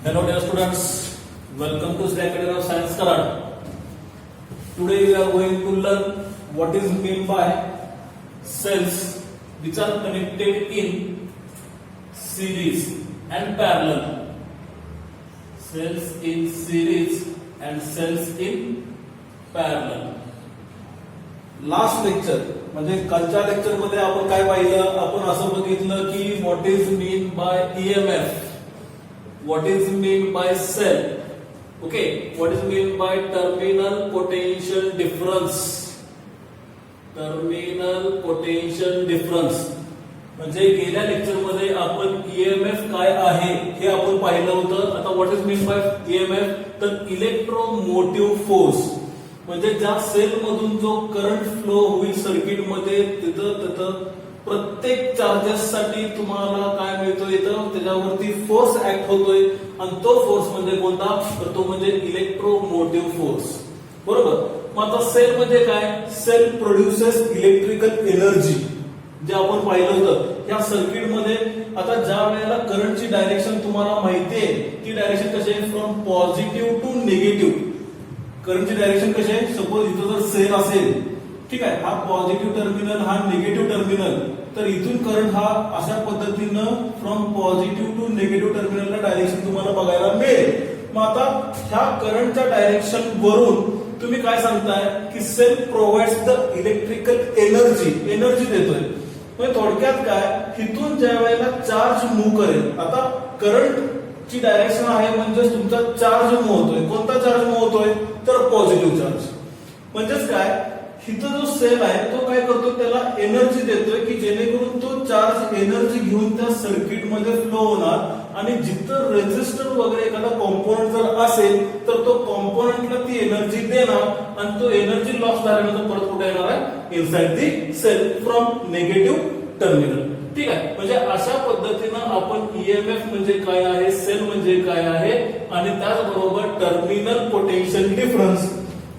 Hello dear students, welcome to Sri Academy of Science Karad. Today we are going to learn what is meant by cells which are connected in series and parallel. Cells in series and cells in parallel. Last lecture म्हणजे कालच्या lecture मध्ये आपण काय पाहिलं, आपण असं बघितलं की what is mean by EMF, what is mean by cell, okay, what is mean by terminal potential difference. Terminal potential difference म्हणजे गेल्या लेक्चर मध्ये आपण ईएमएफ काय आहे हे आपण पाहिलं होतं. आता what is mean by EMF, तर इलेक्ट्रोमोटिव्ह फोर्स म्हणजे ज्या सेल मधून जो करंट फ्लो होईल सर्किट मध्ये तिथं प्रत्येक चार्जेस साठी तुम्हाला काय मिळतोय, इथं त्याच्यावरती फोर्स ऍक्ट होतोय आणि तो फोर्स म्हणजे कोणता, तर तो म्हणजे इलेक्ट्रोमोटिव्ह फोर्स. बरोबर. मग आता सेल म्हणजे काय, सेल प्रोड्युसेस इलेक्ट्रिकल एनर्जी जे आपण पाहिलं होतं या सर्किट मध्ये. आता ज्या वेळेला करंटची डायरेक्शन तुम्हाला माहितीये, ती डायरेक्शन कशी आहे, फ्रॉम पॉझिटिव्ह टू निगेटिव्ह. करंटची डायरेक्शन कशी आहे, सपोज इथं जर सेल असेल, ठीक आहे, हा पॉझिटिव्ह टर्मिनल हा निगेटिव्ह टर्मिनल, तर इथून करंट हा अशा पद्धतीनं फ्रॉम पॉझिटिव्ह टू निगेटिव्ह टर्मिनलला डायरेक्शन तुम्हाला बघायला मिळेल. मग आता ह्या करंटच्या डायरेक्शन वरून तुम्ही काय सांगताय की cell provides the electrical energy देतोय. म्हणजे थोडक्यात काय, इथून ज्या वेळेला चार्ज मूव्ह करेल, आता करंट ची डायरेक्शन आहे म्हणजे तुमचा चार्ज मूव्ह होतोय. कोणता चार्ज मूव्ह होतोय, तर पॉझिटिव्ह चार्ज. म्हणजेच काय, इथं जो सेल आहे तो काय करतो, त्याला एनर्जी देतोय की जेणेकरून तो चार्ज एनर्जी घेऊन त्या सर्किट मध्ये फ्लो होणार आणि जिथं रेजिस्टर वगैरे एखादा कॉम्पोनंट जर असेल तर तो कॉम्पोनंटला ती एनर्जी देणार आणि तो एनर्जी लॉस झाल्यानंतर परत कुठे येणार आहे, inside the cell from negative terminal. ठीक आहे. म्हणजे अशा पद्धतीनं आपण ईएमएफ म्हणजे काय आहे, सेल म्हणजे काय आहे आणि त्याचबरोबर टर्मिनल पोटेन्शियल डिफरन्स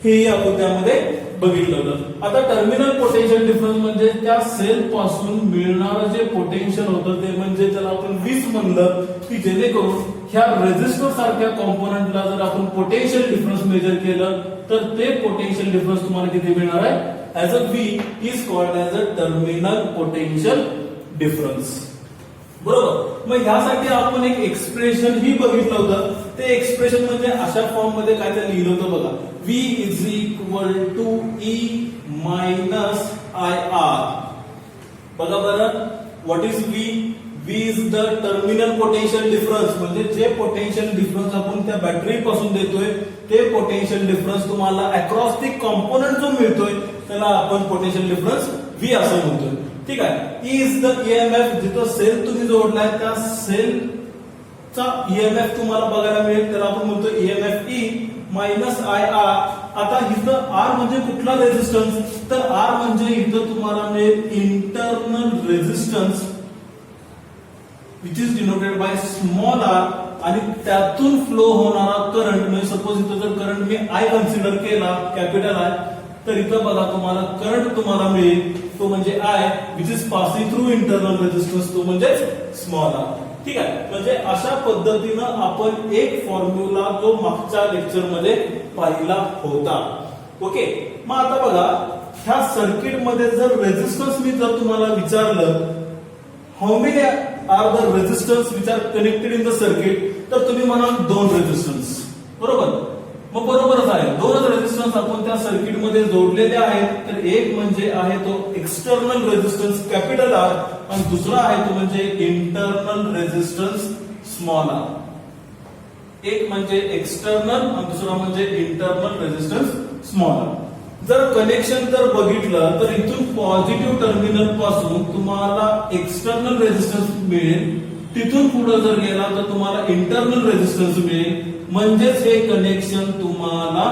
हे आपण त्यामध्ये बघितलं होतं. आता टर्मिनल पोटेन्शियल डिफरन्स म्हणजे त्या सेल पासून मिळणारं जे पोटेन्शियल होतं ते म्हणजे त्याला आपण वीज म्हणलं की जेणेकरून ह्या रेजिस्टर सारख्या कॉम्पोनंटला जर आपण पोटेन्शियल डिफरन्स मेजर केलं तर ते पोटेन्शियल डिफरन्स तुम्हाला किती मिळणार आहे, as a V is called as a terminal potential difference. बरोबर. मग ह्यासाठी आपण एक एक्सप्रेशन ही बघितलं होतं. ते एक्सप्रेशन म्हणजे अशा फॉर्म मध्ये काय ते लिहिलं होतं बघा, V is equal to E minus IR. बघा बरं, what is V? V is the terminal potential difference म्हणजे जे पोटेन्शियल डिफरन्स आपण त्या बॅटरी पासून देतोय ते पोटेन्शियल डिफरन्स तुम्हाला अक्रॉस दी कॉम्पोनंट जो मिळतोय त्याला आपण पोटेन्शियल डिफरन्स V असं म्हणतोय. ठीक आहे. E इज द ईएमएफ, जिथं सेल तुम्ही जोडलाय त्या सेलचा ईएमएफ तुम्हाला बघायला मिळेल, त्याला आपण म्हणतो ईएमएफ E मायनस IR. आता इथं R म्हणजे कुठला रेजिस्टन्स, तर R म्हणजे इथं तुम्हाला मिळेल internal resistance which is denoted by small r आणि त्यातून फ्लो होणारा करंट. म्हणजे सपोज इथं जर करंट मी I कन्सिडर केला, कॅपिटल I, तर इथं बघा तुम्हाला करंट तुम्हाला मिळेल तो म्हणजे I which is passing through internal resistance, तो म्हणजे स्मॉल r. ठीक आहे. म्हणजे अशा पद्धतीनं आपण एक फॉर्म्युला जो मागच्या लेक्चर मध्ये पाहिला होता. ओके. मग आता बघा, ह्या सर्किट मध्ये जर रेजिस्टन्स मी जर तुम्हाला विचारलं how many are the resistance which are connected in the circuit, तर तुम्ही म्हणाल 2 रेजिस्टन्स. बरोबर. मग बरोबरच आहे, 2च रेजिस्टन्स आपण त्या सर्किट मध्ये जोडलेले आहेत. तर एक म्हणजे आहे तो एक्सटर्नल रेजिस्टन्स कॅपिटल R आणि दुसरा आहे तो म्हणजे इंटरनल रेजिस्टन्स स्मॉल r. एक म्हणजे एक्सटर्नल आणि दुसरा म्हणजे इंटरनल रेजिस्टन्स स्मॉल r. जर कनेक्शन जर बघितलं तर इथून पॉझिटिव्ह टर्मिनल पासून तुम्हाला एक्सटर्नल रेजिस्टन्स मिळेल, तिथून पुढे जर गेला तर तुम्हाला इंटरनल रेजिस्टन्स मिळेल. म्हणजेच हे कनेक्शन तुम्हाला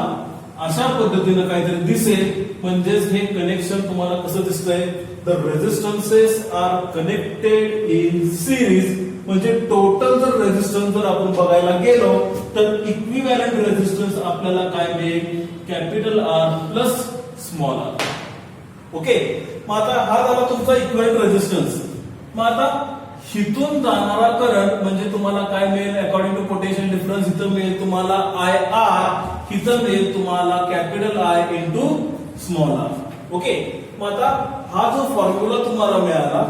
अशा पद्धतीनं काहीतरी दिसेल. म्हणजेच हे कनेक्शन तुम्हाला कसं दिसतंय, the resistances are connected in series. म्हणजे टोटल जर रेजिस्टन्स जर आपण बघायला गेलो तर इक्विव्हॅलंट रेजिस्टन्स आपल्याला काय मिळेल, capital R plus small r. Okay. मग आता हा झाला तुमचा इक्विव्हॅलंट रेजिस्टन्स. मग आता हिथून जाणारा करंट म्हणजे तुम्हाला काय मिळेल अकॉर्डिंग टू पोटेन्शियल डिफरन्स इथं मिळेल तुम्हाला आय आर, इथं मिळेल तुम्हाला capital I into small R. Okay, मग आता हा जो फॉर्म्युला तुम्हाला मिळाला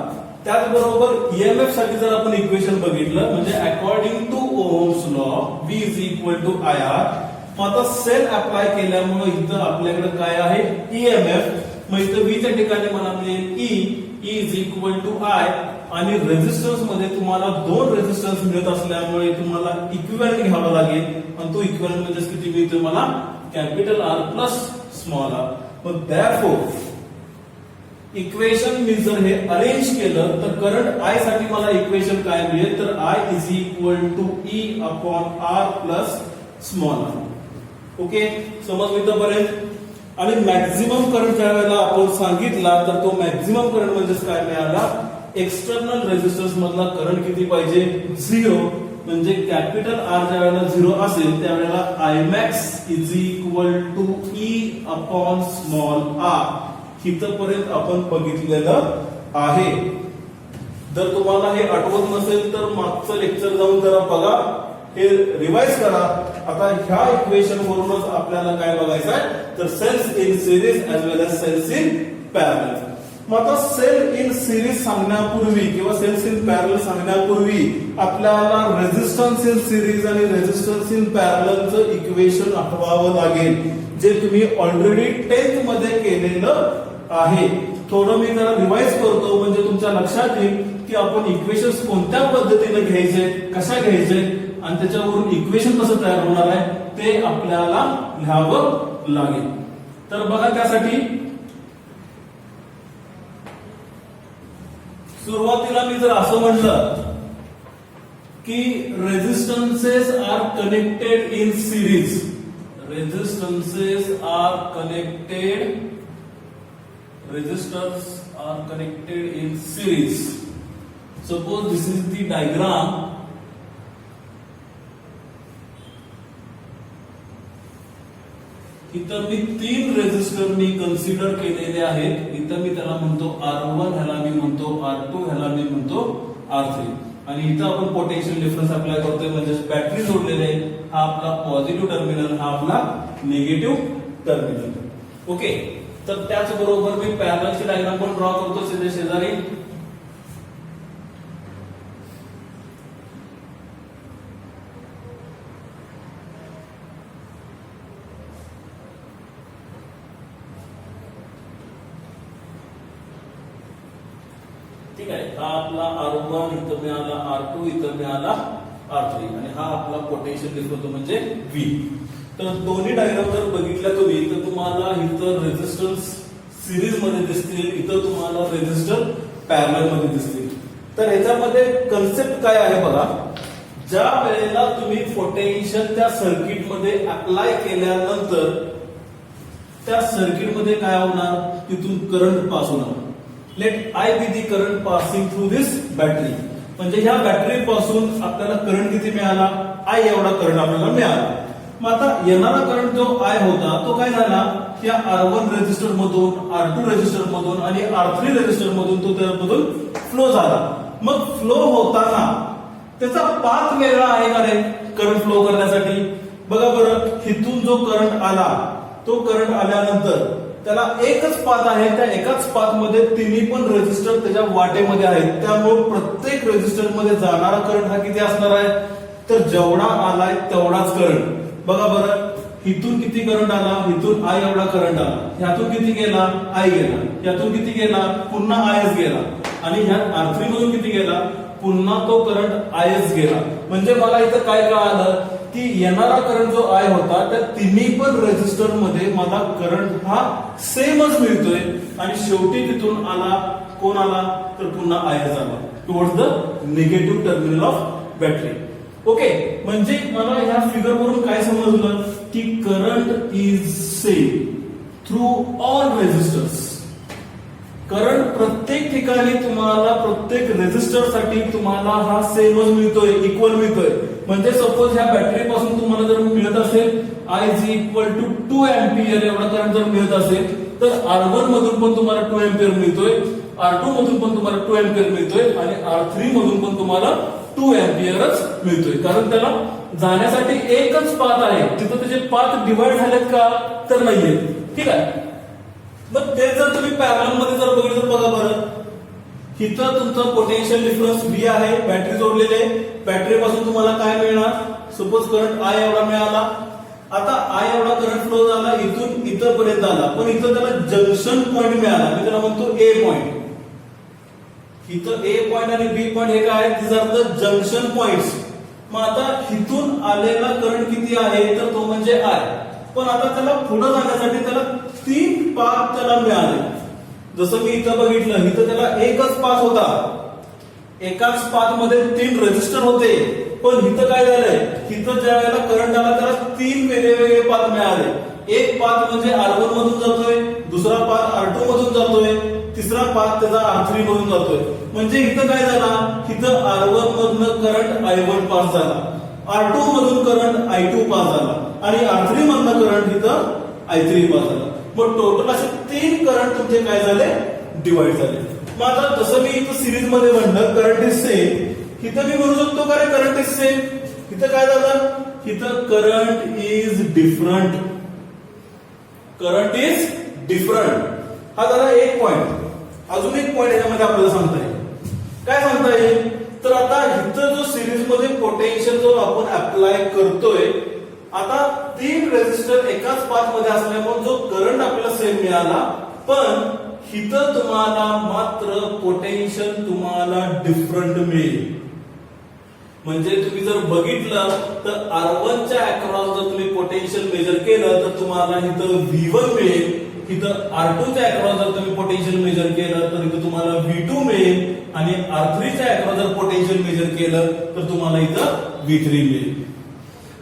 त्याचबरोबर ईएमएफ साठी जर आपण इक्वेशन बघितलं म्हणजे according to Ohm's law V is equal to I R. मग आता सेल अप्लाय केल्यामुळे इथं आपल्याकडे काय आहे ईएमएफ. मग इथं V च्या ठिकाणी मला मिळेल E is equal to I आणि रेझिस्टन्स मध्ये तुम्हाला दोन रेझिस्टन्स मिळत असल्यामुळे तुम्हाला इक्विव्हॅलेंट घ्यावा लागेल आणि तो इक्विव्हॅलेंट म्हणजे किती मिळतो मला capital R plus small R. मग देयरफॉर इक्वेशन मी जर हे अरेंज केलं तर करंट आय साठी मला इक्वेशन काय मिळेल तर I is equal to E upon R plus small R. Okay, समजलं इथपर्यंत. आणि मॅक्झिमम करंट ज्या वेळेला आपण सांगितला तर तो मॅक्झिमम करंट म्हणजे काय मिळाला एक्सटर्नल रेझिस्टन्स मधला करंट किती पाहिजे 0. म्हणजे कॅपिटल आर ज्या वेळेला 0 असेल त्यावेळेला I max is equal to E upon small R इथपर्यंत आपण बघितलेलं आहे. जर तुम्हाला हे आठवत नसेल तर मागचं लेक्चर जाऊन जरा बघा, हे रिवाइज करा. आता ह्या इक्वेशन वरूनच आपल्याला काय बघायचं आहे तर cells in series as well as cells in parallel. मग आता सेल इन सिरीज सांगण्यापूर्वी किंवा सेल्स इन पॅरलल सांगण्यापूर्वी आपल्याला रेझिस्टन्स इन सिरीज आणि रेझिस्टन्स इन पॅरललचं इक्वेशन आठवावं लागेल जे तुम्ही ऑलरेडी 10th मध्ये केलेलं आहे. थोडं मी जरा रिवाइज करतो म्हणजे तुमच्या लक्षात येईल की आपण इक्वेशन्स कोणत्या पद्धतीने घ्यायचे, कशा घ्यायचे आणि त्याच्यावरून इक्वेशन कसं तयार होणार आहे ते आपल्याला लिहावं लागेल. तर बघा त्यासाठी सुरुवातीला मी जर असं म्हटलं की resistances are connected in series, resistances are connected, resistors are connected in series. Suppose this is the diagram. इथं मी 3 रेझिस्टर मी कन्सिडर केलेले आहेत. इथं मी त्याला म्हणतो R1, ह्याला मी म्हणतो R2, ह्याला मी म्हणतो R3 आणि इथं आपण पोटेन्शियल डिफरन्स अप्लाय करतोय म्हणजे बॅटरी जोडलेली आहे. हा आपला पॉझिटिव्ह टर्मिनल, हा आपला निगेटिव्ह टर्मिनल. ओके, तर त्याचबरोबर मी पॅरललची डायग्राम पण ड्रॉ करतो सीधे शेजारी. ठीक आहे, हा आपला R1, इथं मिळाला R2, इथं मिळाला R3 आणि हा आपला पोटेन्शियल डिफरन्स म्हणजे V. तर दोन्ही डायग्राम जर बघितल्या तुम्ही तर तुम्हाला इथं रेझिस्टन्स सिरीज मध्ये दिसतील, इथं तुम्हाला रेझिस्टर पॅरलल मध्ये दिसतील. तर ह्याच्यामध्ये कन्सेप्ट काय आहे बघा, ज्या वेळेला तुम्ही पोटेन्शियल त्या सर्किट मध्ये अप्लाय केल्यानंतर त्या सर्किट मध्ये काय होणार तिथून करंट पास होणार. Let I be the current passing through this battery. म्हणजे ह्या बॅटरी पासून आपल्याला करंट किती मिळाला आय एवढा करंट आपल्याला मिळाला. मग आता येणारा करंट जो आय होता तो काय झाला या R1 रेझिस्टर मधून, R2 रेझिस्टर मधून आणि R3 रेझिस्टर मधून तो त्यामधून फ्लो झाला. मग फ्लो होताना त्याचा पाथ वेगळा आहे का रे करंट फ्लो करण्यासाठी. बघा बरं, इथून जो करंट आला तो करंट आल्यानंतर त्याला एकच पाथ आहे, त्या एकाच पाथ मध्ये तिन्ही पण रेझिस्टर त्याच्या वाटेमध्ये आहेत. त्यामुळे प्रत्येक रेझिस्टर मध्ये जाणारा करंट हा किती असणार आहे तर जेवढा आलाय तेवढाच करंट. बघा बरं, इथून किती करंट आला, इथून आय एवढा करंट आला, ह्यातून किती गेला आय गेला, ह्यातून किती गेला पुन्हा आयच गेला आणि ह्या R3 मधून किती गेला पुन्हा तो करंट आयच गेला. म्हणजे मला इथं काय कळालं की येणारा करंट जो आय होता त्या तिन्ही पण रेझिस्टर मध्ये मला करंट हा सेमच मिळतोय आणि शेवटी तिथून आला कोण आला तर पुन्हा आयच आला towards the negative terminal of battery. Okay, म्हणजे मला ह्या फिगर वरून काय समजलं की current is same through all resistors. Current प्रत्येक ठिकाणी तुम्हाला प्रत्येक रेझिस्टर साठी तुम्हाला हा सेमच मिळतोय, इक्वल मिळतोय. म्हणजे सपोज ह्या बॅटरी पासून तुम्हाला जर मिळत असेल I is equal to 2 ampere एवढा करंट जर मिळत असेल तर R1 मधून पण तुम्हाला 2 एम्पियर मिळतोय R2 मधून पण तुम्हाला 2 एम्पियर मिळतोय आणि R3 मधून पण तुम्हाला 2 एम्पियरच मिळतोय, कारण त्याला जाण्यासाठी एकच पाथ आहे, तिथं त्याचे पाथ डिवाइड झालेत का तर नाहीये. ठीक आहे. मग ते जर तुम्ही पॅरलल मध्ये जर बघितलं तर बघा बरं, इथं तुमचं पोटेन्शियल डिफरन्स V आहे, बॅटरी जोडलेली आहे. बॅटरी पासून तुम्हाला काय मिळणार, सपोज करंट I एवढा मिळाला. आता I एवढा करंट फ्लो झाला इथून इथपर्यंत आला, पण इथं त्याला जंक्शन पॉइंट मिळाला, मी त्याला म्हणतो A पॉइंट. इथं A पॉइंट आणि B पॉइंट हे काय आहेत, दिस आर द जंक्शन पॉइंट्स. मग आता इथून आलेला करंट किती आहे तर तो म्हणजे I. पण आता त्याला पुढे जाण्यासाठी त्याला 3 पाथ त्याला मिळाले. जसं मी इथं बघितलं, इथं त्याला एकच पाथ होता, एकाच पाथ मध्ये 3 रेजिस्टर होते. पण इथं काय झालंय, इथं ज्या वेळेला करंट आला त्याला 3 वेगवेगळे पाथ मिळाले. एक पाथ म्हणजे R1 मधून जातोय, दुसरा पाथ R2 मधून जातोय, तिसरा पाथ त्याचा R3 मधून जातोय. म्हणजे इथं काय झाला, इथं R1 मधनं करंट I1 पास झाला, R2 मधून करंट I2 पास झाला आणि R3 मधनं करंट इथं I3 पास झाला. मग टोटल असे 3 करंट तुमचे काय झाले, डिवाइड झाले. मग आता जसं मी इथं सिरीज मध्ये म्हणलं करंट इज सेम, इथं मी म्हणू शकतो का रे करंट इज सेम. इथं काय झालं, इथं current is different. Current is different हा झाला एक पॉइंट. अजून एक पॉइंट याच्यामध्ये आपल्याला सांगता येईल. काय सांगता येईल तर आता इथं जो सिरीज मध्ये पोटेन्शियल जो आपण अप्लाय करतोय, आता 3 रेजिस्टर एकाच पाथ मध्ये असल्यामुळे जो करंट आपल्याला सेम मिळाला, पण इथं तुम्हाला मात्र पोटेन्शियल तुम्हाला डिफरंट मिळेल. म्हणजे तुम्ही जर बघितलं तर R1 च्या अक्रॉस जर तुम्ही पोटेन्शियल मेजर केलं तर तुम्हाला इथं V1 मिळेल. इथं R2 च्या अक्रॉस जर तुम्ही पोटेन्शियल मेजर केलं तर इथं तुम्हाला V2 मिळेल आणि R3 च्या अक्रॉस जर पोटेन्शियल मेजर केलं तर तुम्हाला इथं V3 मिळेल.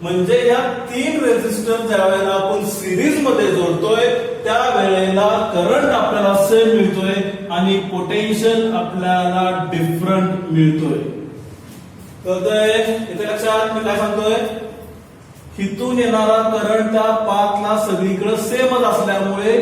म्हणजे या 3 रेजिस्टर ज्या वेळेला आपण सिरीज मध्ये जोडतोय त्यावेळेला करंट आपल्याला सेम मिळतोय आणि पोटेन्शियल आपल्याला डिफरंट मिळतोय. कळतंय? इथे लक्षात मी काय सांगतोय, इथून येणारा करंट त्या पाथला सगळीकडे सेमच असल्यामुळे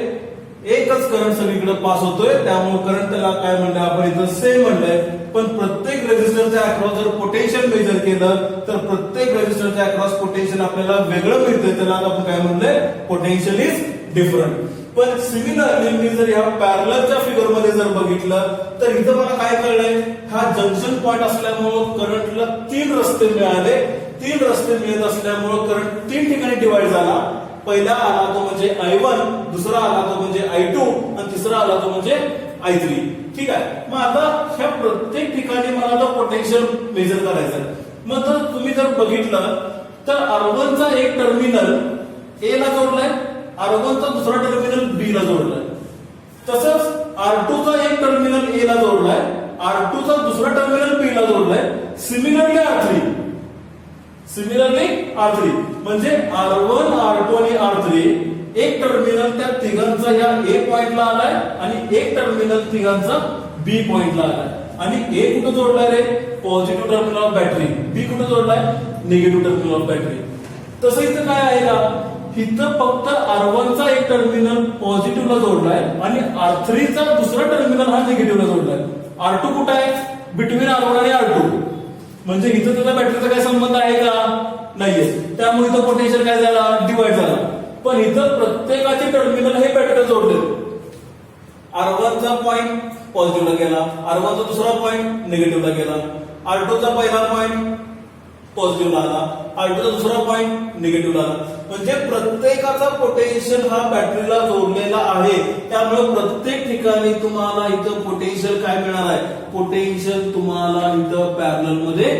एकच करंट सगळीकडे पास होतोय, त्यामुळे करंट त्याला काय म्हणलं आपण इथं सेम म्हणलंय. पण प्रत्येक रेजिस्टरच्या अक्रॉस जर पोटेन्शियल मेजर केलं तर प्रत्येक रेजिस्टरच्या अक्रॉस पोटेन्शियल आपल्याला वेगळं मिळतंय, त्याला आपण काय म्हणलंय, पोटेन्शियल इज डिफरंट. पण सिमिलरली मी जर या पॅरललच्या फिगर मध्ये जर बघितलं तर इथं मला काय कळलंय, हा जंक्शन पॉइंट असल्यामुळे करंटला 3 रस्ते मिळाले. 3 रस्ते मिळत असल्यामुळे करंट 3 ठिकाणी डिवाइड झाला. पहिला आला तो म्हणजे I1, दुसरा आला तो म्हणजे I2 आणि तिसरा आला तो म्हणजे I3. ठीक आहे. मग आता ह्या प्रत्येक ठिकाणी मला आता पोटेन्शियल मेजर करायचं आहे. मग जर तुम्ही जर बघितलं तर R1 चा एक टर्मिनल A ला जोडलाय, R1 चा दुसरा टर्मिनल B ला जोडलाय. तसंच R2 चा एक टर्मिनल A ला जोडलाय, R2 चा दुसरा टर्मिनल B ला जोडलाय. सिमिलरली R3 म्हणजे R1, R2 आणि R3 एक टर्मिनल त्या तिघांचा या A पॉइंटला आलाय आणि एक टर्मिनल तिघांचा B पॉइंटला आलाय. आणि A कुठे जोडलाय रे, positive terminal of battery. B कुठे जोडलाय, निगेटिव्ह टर्मिनल ऑफ बॅटरी. तसं इथं काय आहे का, इथं फक्त R1 चा एक टर्मिनल पॉझिटिव्हला जोडलाय आणि R3 चा दुसरा टर्मिनल हा निगेटिव्हला जोडलाय. R2 कुठे आहे, बिटवीन R1 आणि R2. म्हणजे इथं त्याचा बॅटरीचा काय संबंध आहे का, नाहीये. त्यामुळे इथं पोटेन्शियल काय झाला, डिवाइड झाला. पण इथं प्रत्येकाचे टर्मिनल हे बॅटरी जोडले. R1 चा पॉइंट पॉझिटिव्हला गेला, R1 चा दुसरा पॉइंट निगेटिव्हला गेला, R2 चा पहिला पॉइंट पॉझिटिव्हला आला, R2 चा दुसरा पॉइंट निगेटिव्हला आला. म्हणजे प्रत्येकाचा पोटेन्शियल हा बॅटरीला जोडलेला आहे. त्यामुळे प्रत्येक ठिकाणी तुम्हाला इथं पोटेन्शियल काय मिळणार आहे, पोटेन्शियल तुम्हाला इथं पॅरलल मध्ये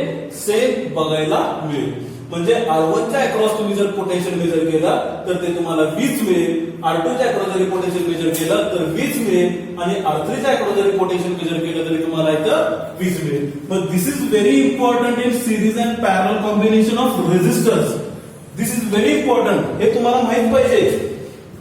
सेम बघायला मिळेल. म्हणजे R1 च्या अक्रॉस तुम्ही जर पोटेन्शियल मेजर केला तर ते तुम्हाला 20 मिळेल, R2 च्या अक्रॉस जरी पोटेन्शियल मेजर केलं तर 20 मिळेल आणि R3 च्या अक्रॉस जरी पोटेन्शियल मेजर केलं तरी तुम्हाला इथं 20 मिळेल. But this is very important in series and parallel combination of resistors. This is very important, हे तुम्हाला माहित पाहिजे.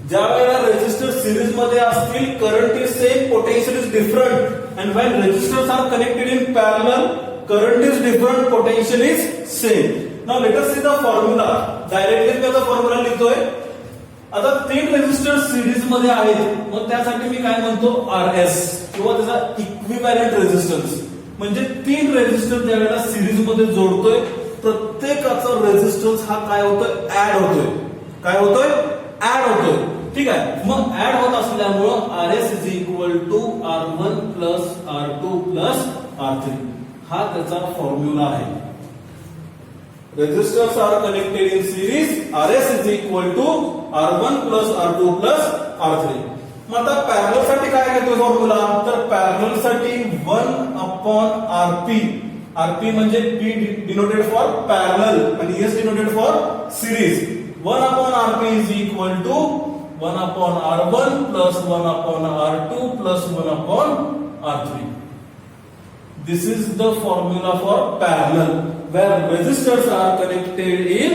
ज्या वेळेला रेजिस्टर सिरीज मध्ये असतील, current is same, potential is different. And when resistors are connected in parallel, current is different, potential is same. Now let us see the formula. Directly मैं तो फॉर्म्युला लिखतोय. आता 3 रेझिस्टर सिरीज मध्ये आहेत, मग त्यासाठी मी काय म्हणतो RS किंवा त्याचा इक्विव्हॅलंट रेझिस्टन्स. म्हणजे 3 रेझिस्टर ज्यावेळेला सिरीज मध्ये जोडतोय प्रत्येकाचा रेझिस्टन्स हा काय होतोय ऍड होतोय. काय होतोय ऍड होतोय. ठीक आहे. मग ऍड होत असल्यामुळं RS is equal to R1 plus R2 plus R3 हा त्याचा फॉर्म्युला आहे. Resistors are connected in series. RS is equal to R1 plus R2 plus R3. मग आता पॅरलल साठी काय घेतो फॉर्म्युला, तर पॅरलल साठी 1/RP. RP म्हणजे P डिनोटेड फॉर पॅरलल आणि S denoted for series. 1/RP is equal to 1/R1 plus 1/R2 plus 1/R3. This is the formula for parallel where resistors are connected in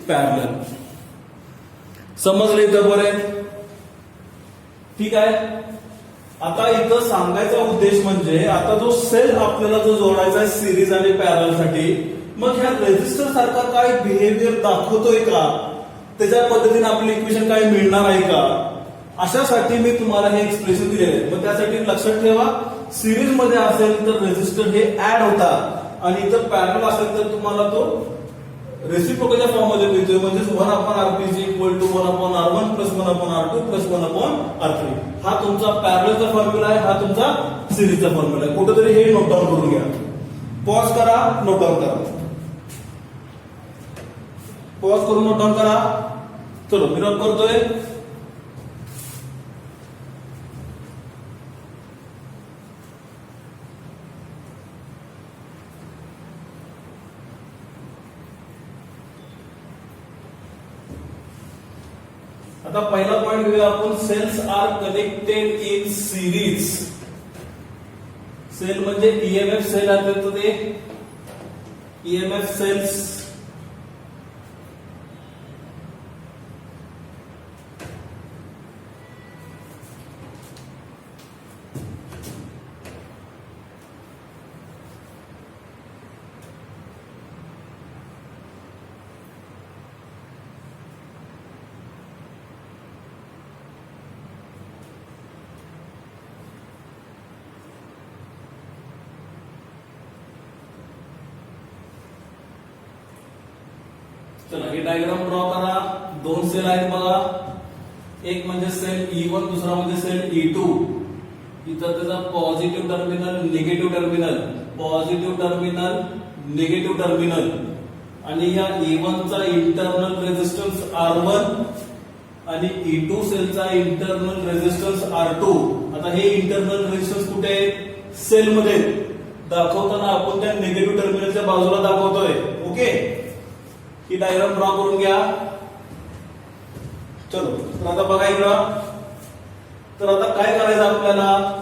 parallel. समजले इथं बरे? ठीक आहे. आता इथं सांगायचा उद्देश म्हणजे आता जो सेल आपल्याला जो जोडायचा आहे सिरीज आणि पॅरलल साठी, मग ह्या रेझिस्टर सारखा काय बिहेवियर दाखवतोय का, त्याच्या पद्धतीने आपली इक्वेशन काय मिळणार आहे का, अशासाठी मी तुम्हाला हे एक्सप्रेशन दिलेले आहे. मग त्यासाठी लक्षात ठेवा, सिरीज मध्ये असेल तर रेझिस्टर हे ऍड होतात आणि इतर पॅरलल असेल तर तुम्हाला तो रेसिप्रोकलच्या फॉर्म मध्ये मिळतोय. म्हणजे 1/RP is equal to 1/R1 plus 1/R2 plus 1/R3. हा तुमचा पॅरललचा फॉर्म्युला आहे, हा तुमचा सिरीजचा फॉर्म्युला आहे. कुठेतरी हे नोट डाऊन करून घ्या. पॉज करा, नोट डाऊन करा. पॉज करून नोट डाऊन करा. चलो मी नोट करतोय. आता पहिला पॉइंट घेऊया आपण. Cells are connected in series. Cell म्हणजे ईएमएफ सेल आहे, तर ते ईएमएफ सेल्स चला हे डायग्राम ड्रॉ करा. 2 सेल आहेत बघा. एक म्हणजे सेल E1, दुसरा म्हणजे सेल E2. इथं त्याचा positive terminal, negative terminal, positive terminal, negative terminal आणि या E1 चा इंटरनल रेझिस्टन्स R1 आणि E2 सेलचा इंटरनल रेझिस्टन्स R2. आता हे इंटरनल रेझिस्टन्स कुठे आहे, सेल मध्ये दाखवताना आपण त्या निगेटिव्ह टर्मिनलच्या बाजूला दाखवतोय. ओके, ही डायग्राम ड्रॉ करून घ्या. चलो तर आता बघा इकडं. तर आता काय करायचं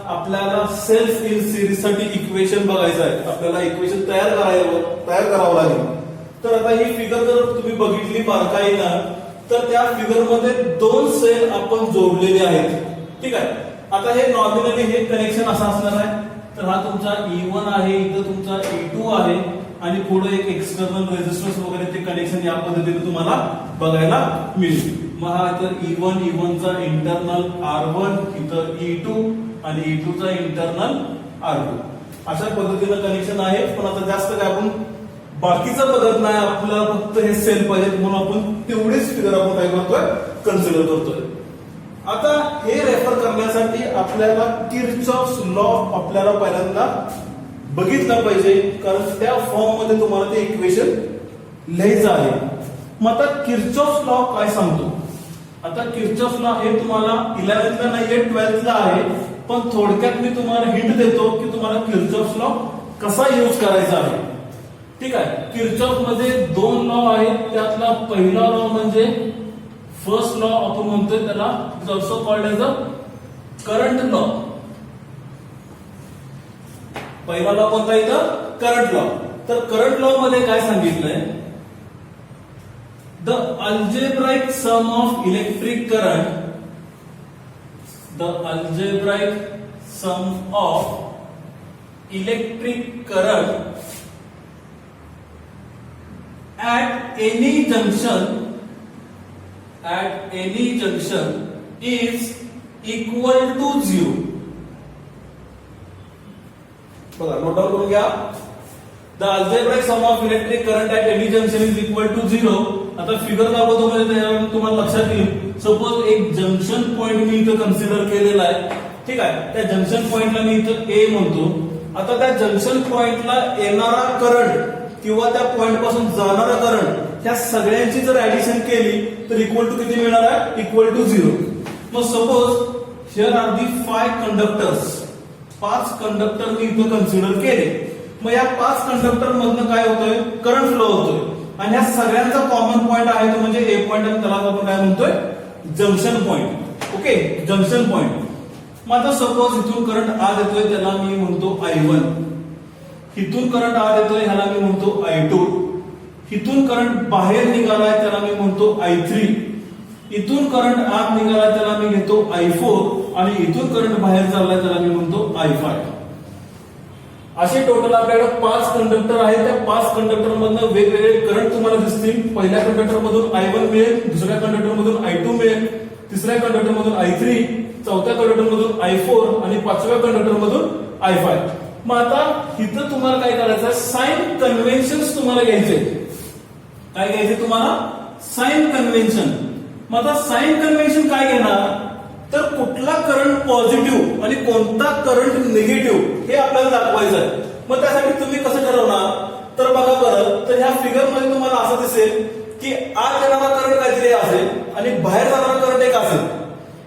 आपल्याला सेल्स इन सिरीज साठी इक्वेशन बघायचं आहे. आपल्याला इक्वेशन तयार करावं लागेल. तर आता ही फिगर जर तुम्ही बघितली बारकाईनं, तर त्या फिगर मध्ये 2 सेल आपण जोडलेले आहेत. ठीक आहे. आता हे नॉमिनली हे कनेक्शन असं असणार आहे. तर हा तुमचा E1 आहे, इथं तुमचा E2 आहे आणि पुढे एक एक्सटर्नल रेझिस्टन्स वगैरे ते कनेक्शन या पद्धतीने तुम्हाला बघायला मिळेल. मग हा इथं E1 चा इंटरनल R1, इथं E2 आणि E2 चा इंटरनल R2 अशा पद्धतीनं कनेक्शन आहे. पण आता जास्त काय आपण बाकीचं बघत नाही, आपल्याला फक्त हे सेल पाहिजे म्हणून आपण तेवढीच फिगर आपण काय करतोय, कन्सिडर करतोय. आता हे रेफर करण्यासाठी आपल्याला किर्चॉफ्स लॉ आपल्याला पहिल्यांदा बघितलं पाहिजे, कारण त्या फॉर्म मध्ये तुम्हाला ते इक्वेशन लिहायचं आहे. मग आता किर्चॉफ्स लॉ काय सांगतो. आता किर्चॉफ्स लॉ हे तुम्हाला 11th ला नाहीये, 12th ला आहे. पण थोडक्यात मी तुम्हाला हिंट देतो की तुम्हाला किर्चॉफ्स लॉ कसा यूज करायचा आहे. ठीक आहे. किर्चॉफ मध्ये 2 लॉ आहेत. त्यातला पहिला लॉ म्हणजे फर्स्ट लॉ आपण म्हणतोय, त्याला is also called as a current law. पहिला लॉ कोणता इथं, करंट लॉ. तर करंट लॉ मध्ये काय सांगितलंय, the algebraic sum of electric current, the algebraic sum of electric current at any junction at any junction is equal to 0. बघा note down करून घ्या. The algebraic sum of electric current at any junction is equal to 0. आता figure दाखवतो म्हणजे त्याच्यावरून तुम्हाला लक्षात येईल. सपोज एक जंक्शन पॉइंट मी इथं कन्सिडर केलेला आहे, ठीक आहे. त्या जंक्शन पॉइंटला मी इथं ए म्हणतो. आता त्या जंक्शन पॉइंटला येणारा करंट किंवा त्या पॉइंट पासून जाणारा करंट ह्या सगळ्यांची जर ऍडिशन केली तर इक्वल टू किती मिळणार आहे? Equal to 0. मग suppose here are the 5 conductors. 5 conductor मी इथं कन्सिडर केले. मग या 5 कंडक्टर मधनं काय होतोय? करंट फ्लो होतोय. आणि ह्या सगळ्यांचा कॉमन पॉइंट आहे तो म्हणजे ए पॉइंट, आणि त्याला आपण काय म्हणतोय? Junction point. Okay, junction point. मग आता सपोज इथून करंट आत येतोय, त्याला मी म्हणतो I1. इथून करंट आत येतोय, ह्याला मी म्हणतो I2. इथून करंट बाहेर निघालाय, त्याला मी म्हणतो I3. इथून करंट आत निघालाय, त्याला मी घेतो I4. आणि इथून करंट बाहेर चाललाय, त्याला मी म्हणतो I5. असे टोटल आपल्याकडे 5 कंडक्टर आहेत. त्या 5 कंडक्टर मधनं वेगवेगळे करंट तुम्हाला दिसतील. पहिल्या कंडक्टर मधून I1 मिळेल, दुसऱ्या कंडक्टर मधून I2 मिळेल, तिसऱ्या कंडक्टर मधून I3, चौथ्या कंडक्टर मधून I4 आणि पाचव्या कंडक्टर मधून I5. मग आता इथं तुम्हाला काय करायचं आहे? साइन कन्व्हेन्शन्स तुम्हाला घ्यायचे. काय घ्यायचे तुम्हाला? Sign convention. मग आता साइन कन्व्हेन्शन काय घेणार? तर कुठला करंट पॉझिटिव्ह आणि कोणता करंट निगेटिव्ह हे आपल्याला दाखवायचं आहे. मग त्यासाठी तुम्ही कसं ठरवणार? तर बघा बरं, तर ह्या फिगर मध्ये तुम्हाला असं दिसेल की आत येणारा करंट काहीतरी असेल आणि बाहेर जाणारा करंट एक असेल,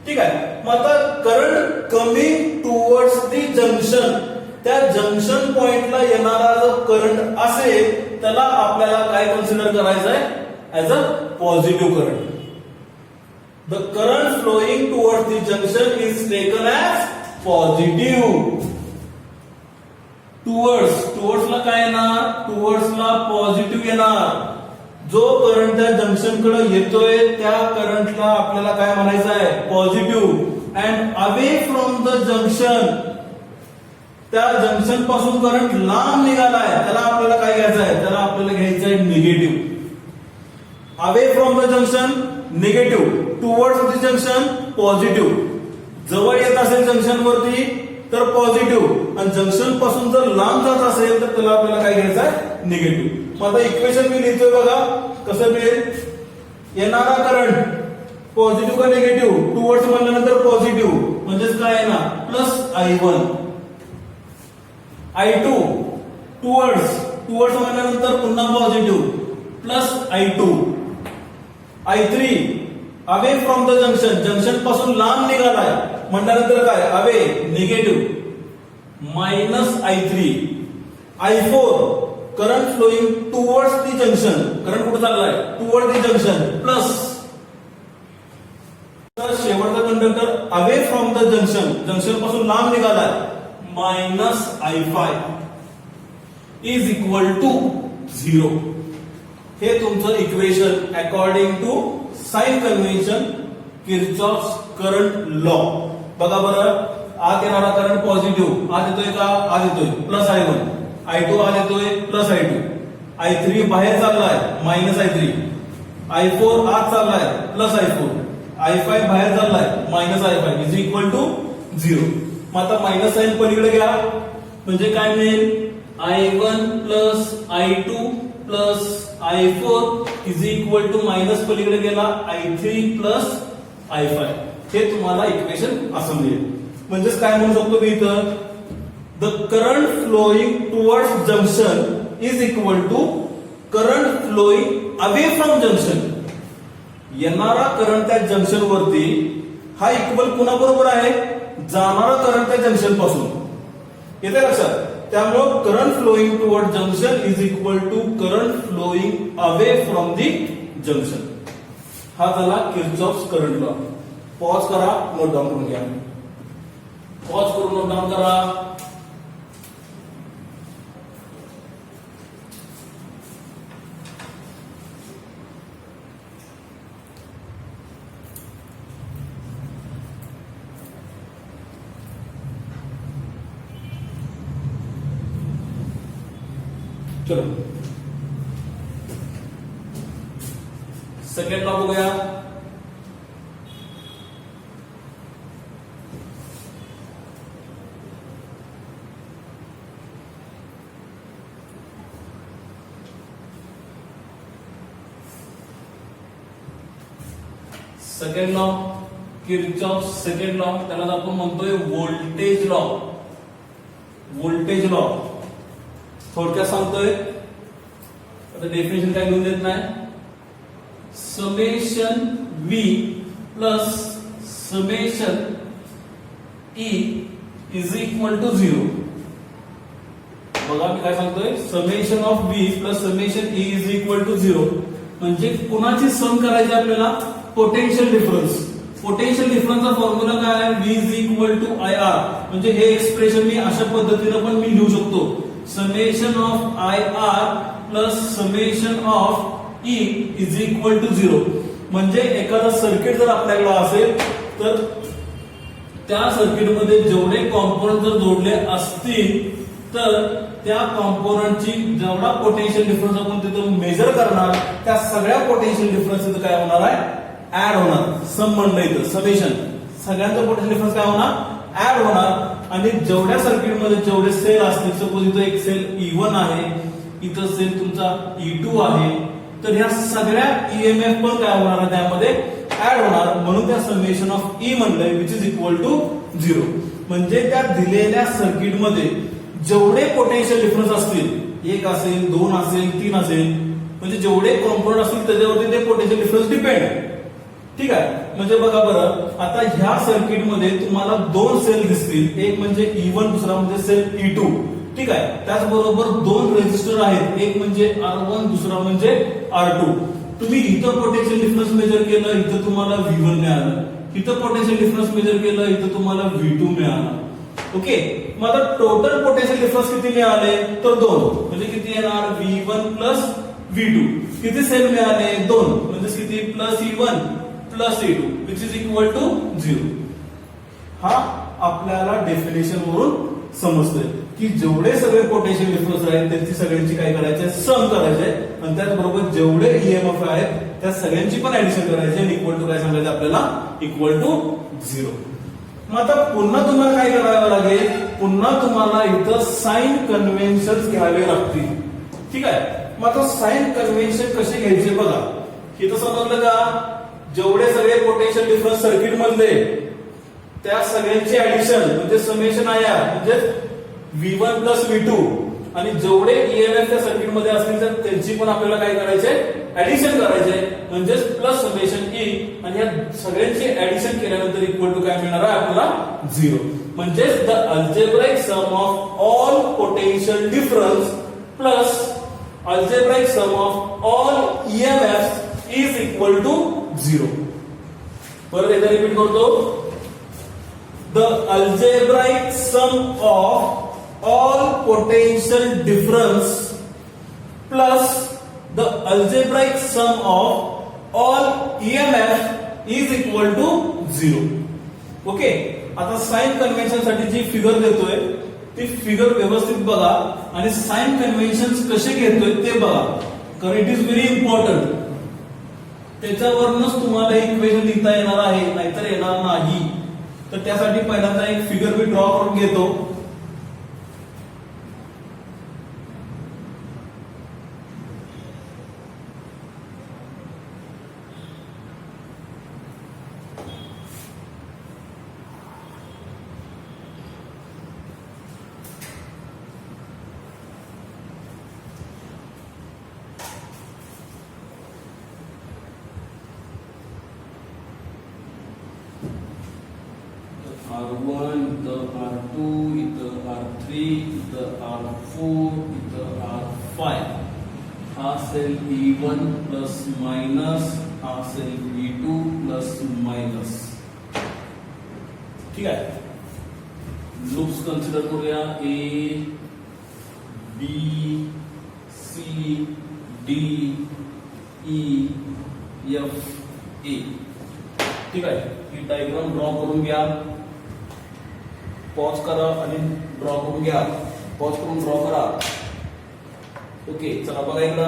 ठीक आहे. मग आता current coming towards the junction, त्या जंक्शन पॉइंटला येणारा जो करंट असेल त्याला आपल्याला काय कन्सिडर करायचं आहे? As a positive current. The current flowing towards the junction is taken as positive. Towards ला काय येणार? towards ला पॉझिटिव्ह येणार. जो करंट त्या जंक्शन कडे येतोय त्या करंटला आपल्याला काय म्हणायचं आहे? Positive. And away from the junction, त्या जंक्शन पासून करंट लांब निघालाय, त्याला आपल्याला काय घ्यायचं आहे? त्याला आपल्याला घ्यायचं आहे negative. Away from the junction negative, towards the junction positive. जवळ येत असेल जंक्शन वरती तर पॉझिटिव्ह, आणि जंक्शन पासून जर लांब जात असेल तर त्याला आपल्याला काय घ्यायचं आहे? निगेटिव्ह. मग आता इक्वेशन मी लिहितोय बघा कसं मिळेल. येणारा करंट पॉझिटिव्ह का निगेटिव्ह? टुवर्ड्स म्हणल्यानंतर पॉझिटिव्ह म्हणजेच काय येणार? Plus I1. I2 टुवर्ड्स म्हणल्यानंतर पुन्हा positive plus I2. I3 away from the junction, junction पासून लांब निघालाय म्हटल्यानंतर काय? Away negative minus I3. I4 current flowing towards the junction, current कुठे चाललाय? Towards the junction plus. तर शेवटचा conductor away from the junction, junction पासून लांब निघालाय, minus I5 is equal to 0. हे तुमचं equation according to sign convention, Kirchhoff's current law. बघा बरं, आत येणारा करंट पॉझिटिव्ह आत येतोय का? आत येतोय, प्लस I1. I2 आत येतोय, प्लस I2. I3 बाहेर चाललाय, मायनस I3. I4 आत चाललाय, प्लस I4. I5 बाहेर चाललाय, minus I5 is equal to 0. मग आता मायनस साइन पलीकडे घ्या म्हणजे काय मिळेल? I1 plus I2 plus I4 is equal to minus पलीकडे गेला I3 प्लस I5. हे तुम्हाला इक्वेशन असं मिळेल. म्हणजेच काय म्हणू शकतो मी इथं? The current flowing towards junction is equal to current flowing away from junction. येणारा करंट त्या जंक्शन वरती हा इक्वल कुणाबरोबर आहे? जाणारा करंट त्या जंक्शन पासून. येते लक्षात? त्यामुळे current flowing toward junction is equal to current flowing away from the junction. हा झाला किर्चॉफ्स करंट लॉ. पॉज करा, नोट डाऊन करून घ्या. पॉज करून नोट डाऊन करा. चलो सेकंड लॉ बघूया. Second law, Kirchhoff second law, त्याला आपण म्हणतोय व्होल्टेज लॉ. व्होल्टेज लॉ थोडक्यात सांगतोय, आता डेफिनेशन काय लिहून देत नाही. Summation V plus summation E is equal to 0. बघा मी काय सांगतोय, summation of V plus summation E is equal to 0. म्हणजे कुणाची सम करायची आपल्याला, पोटेन्शियल डिफरन्स. पोटेन्शियल डिफरन्सचा फॉर्म्युला काय आहे, V is equal to IR. म्हणजे हे एक्सप्रेशन मी अशा पद्धतीने पण मी लिहू शकतो, summation of IR plus summation of E is equal to 0. म्हणजे एखादा सर्किट जर आपल्याला असेल तर त्या सर्किटमध्ये जेवढे कॉम्पोनंट जर जोडले असतील तर त्या कॉम्पोनंटची जेवढा पोटेन्शियल डिफरन्स आपण तिथं मेजर करणार, त्या सगळ्या पोटेन्शियल डिफरन्स तिथं काय होणार आहे, ऍड होणार. सम म्हणलं इथं समेशन, सगळ्यांचा पोटेन्शियल डिफरन्स काय होणार, ऍड होणार. आणि जेवढ्या सर्किटमध्ये जेवढे सेल असतील, सपोज इथं एक सेल E1 आहे, इथं सेल तुमचा E2 आहे, तर ह्या सगळ्या ईएमएफ पण काय होणार आहे, त्यामध्ये ऍड होणार. म्हणून त्या समेशन ऑफ E म्हणलंय विच इज इक्वल टू 0. म्हणजे त्या दिलेल्या सर्किटमध्ये जेवढे पोटेन्शियल डिफरन्स असतील, 1 असेल, 2 असेल, 3 असेल, म्हणजे जेवढे कॉम्पोनंट असतील त्याच्यावरती ते पोटेन्शियल डिफरन्स डिपेंड आहे. ठीक आहे. म्हणजे बघा बरं, आता ह्या सर्किटमध्ये तुम्हाला 2 सेल दिसतील, एक म्हणजे E1, दुसरा म्हणजे सेल E2. ठीक आहे. त्याचबरोबर 2 रेजिस्टर आहेत, एक म्हणजे R1, दुसरा म्हणजे R2. तुम्ही इथं पोटेन्शियल डिफरन्स मेजर केलं, इथं तुम्हाला V1 मिळालं. इथं पोटेन्शियल डिफरन्स मेजर केलं, इथं तुम्हाला V2 मिळालं. ओके. मग आता टोटल पोटेन्शियल डिफरन्स किती मिळाले, तर 2. म्हणजे किती येणार, V1 प्लस V2. किती सेल मिळाले, 2. म्हणजे किती, plus E1 plus E2 which is equal to 0. हा आपल्याला डेफिनेशन वरून समजतंय की जेवढे सगळे पोटेन्शियल डिफरन्स आहेत त्यांची सगळ्यांची काय करायचे, सम करायचे. आणि त्याचबरोबर जेवढे ईएमएफ आहेत त्या सगळ्यांची पण ऍडिशन करायची आणि इक्वल टू काय सांगायचं आपल्याला, इक्वल टू 0. मग आता पुन्हा तुम्हाला काय करावं लागेल, पुन्हा तुम्हाला इथं साइन कन्व्हेन्शन घ्यावे लागतील. ठीक आहे. मग आता साइन कन्व्हेन्शन कसे घ्यायचे बघा, इथं समजलं का, जेवढे सगळे पोटेन्शियल डिफरन्स सर्किट मधले त्या सगळ्यांची ऍडिशन म्हणजे समेशन IR म्हणजे V1 प्लस V2. आणि जेवढे ईएमएफ त्या सर्किट मध्ये असतील तर त्यांची पण आपल्याला काय करायचे, ऍडिशन करायचे. म्हणजे प्लस समेशन E. आणि या सगळ्यांची ऍडिशन केल्यानंतर इक्वल टू काय मिळणार आहे आपल्याला, 0. म्हणजे the algebraic sum of all potential difference plus algebraic sum of all EMF is equal to 0. परत एकदा रिपीट करतो, the algebraic sum of all potential difference plus the algebraic sum of all EMF is equal to 0. Okay. आता sign convention साठी जी figure देतोय ती figure व्यवस्थित बघा आणि साइन कन्व्हेन्शन कसे घेतोय ते बघा, कारण इट इज व्हेरी इम्पॉर्टंट. त्याच्यावरूनच तुम्हाला इक्वेशन लिहिता येणार आहे, नाहीतर येणार नाही. तर त्यासाठी पहिल्यांदा एक फिगर मी ड्रॉ करून घेतो. R1, इथं R2, इथं R3, इथं R4, इथं R5. हा सेल E1 प्लस मायनस, हा सेल E2 प्लस मायनस. ठीक आहे. लूप्स कन्सिडर करूया, A, B, C, D, E, F, A. ठीक आहे. ही डायग्राम ड्रॉ करून घ्या. पॉज करा आणि ड्रॉ करून घ्या. पॉज करून ड्रॉ करा. ओके. चला बघा एकदा,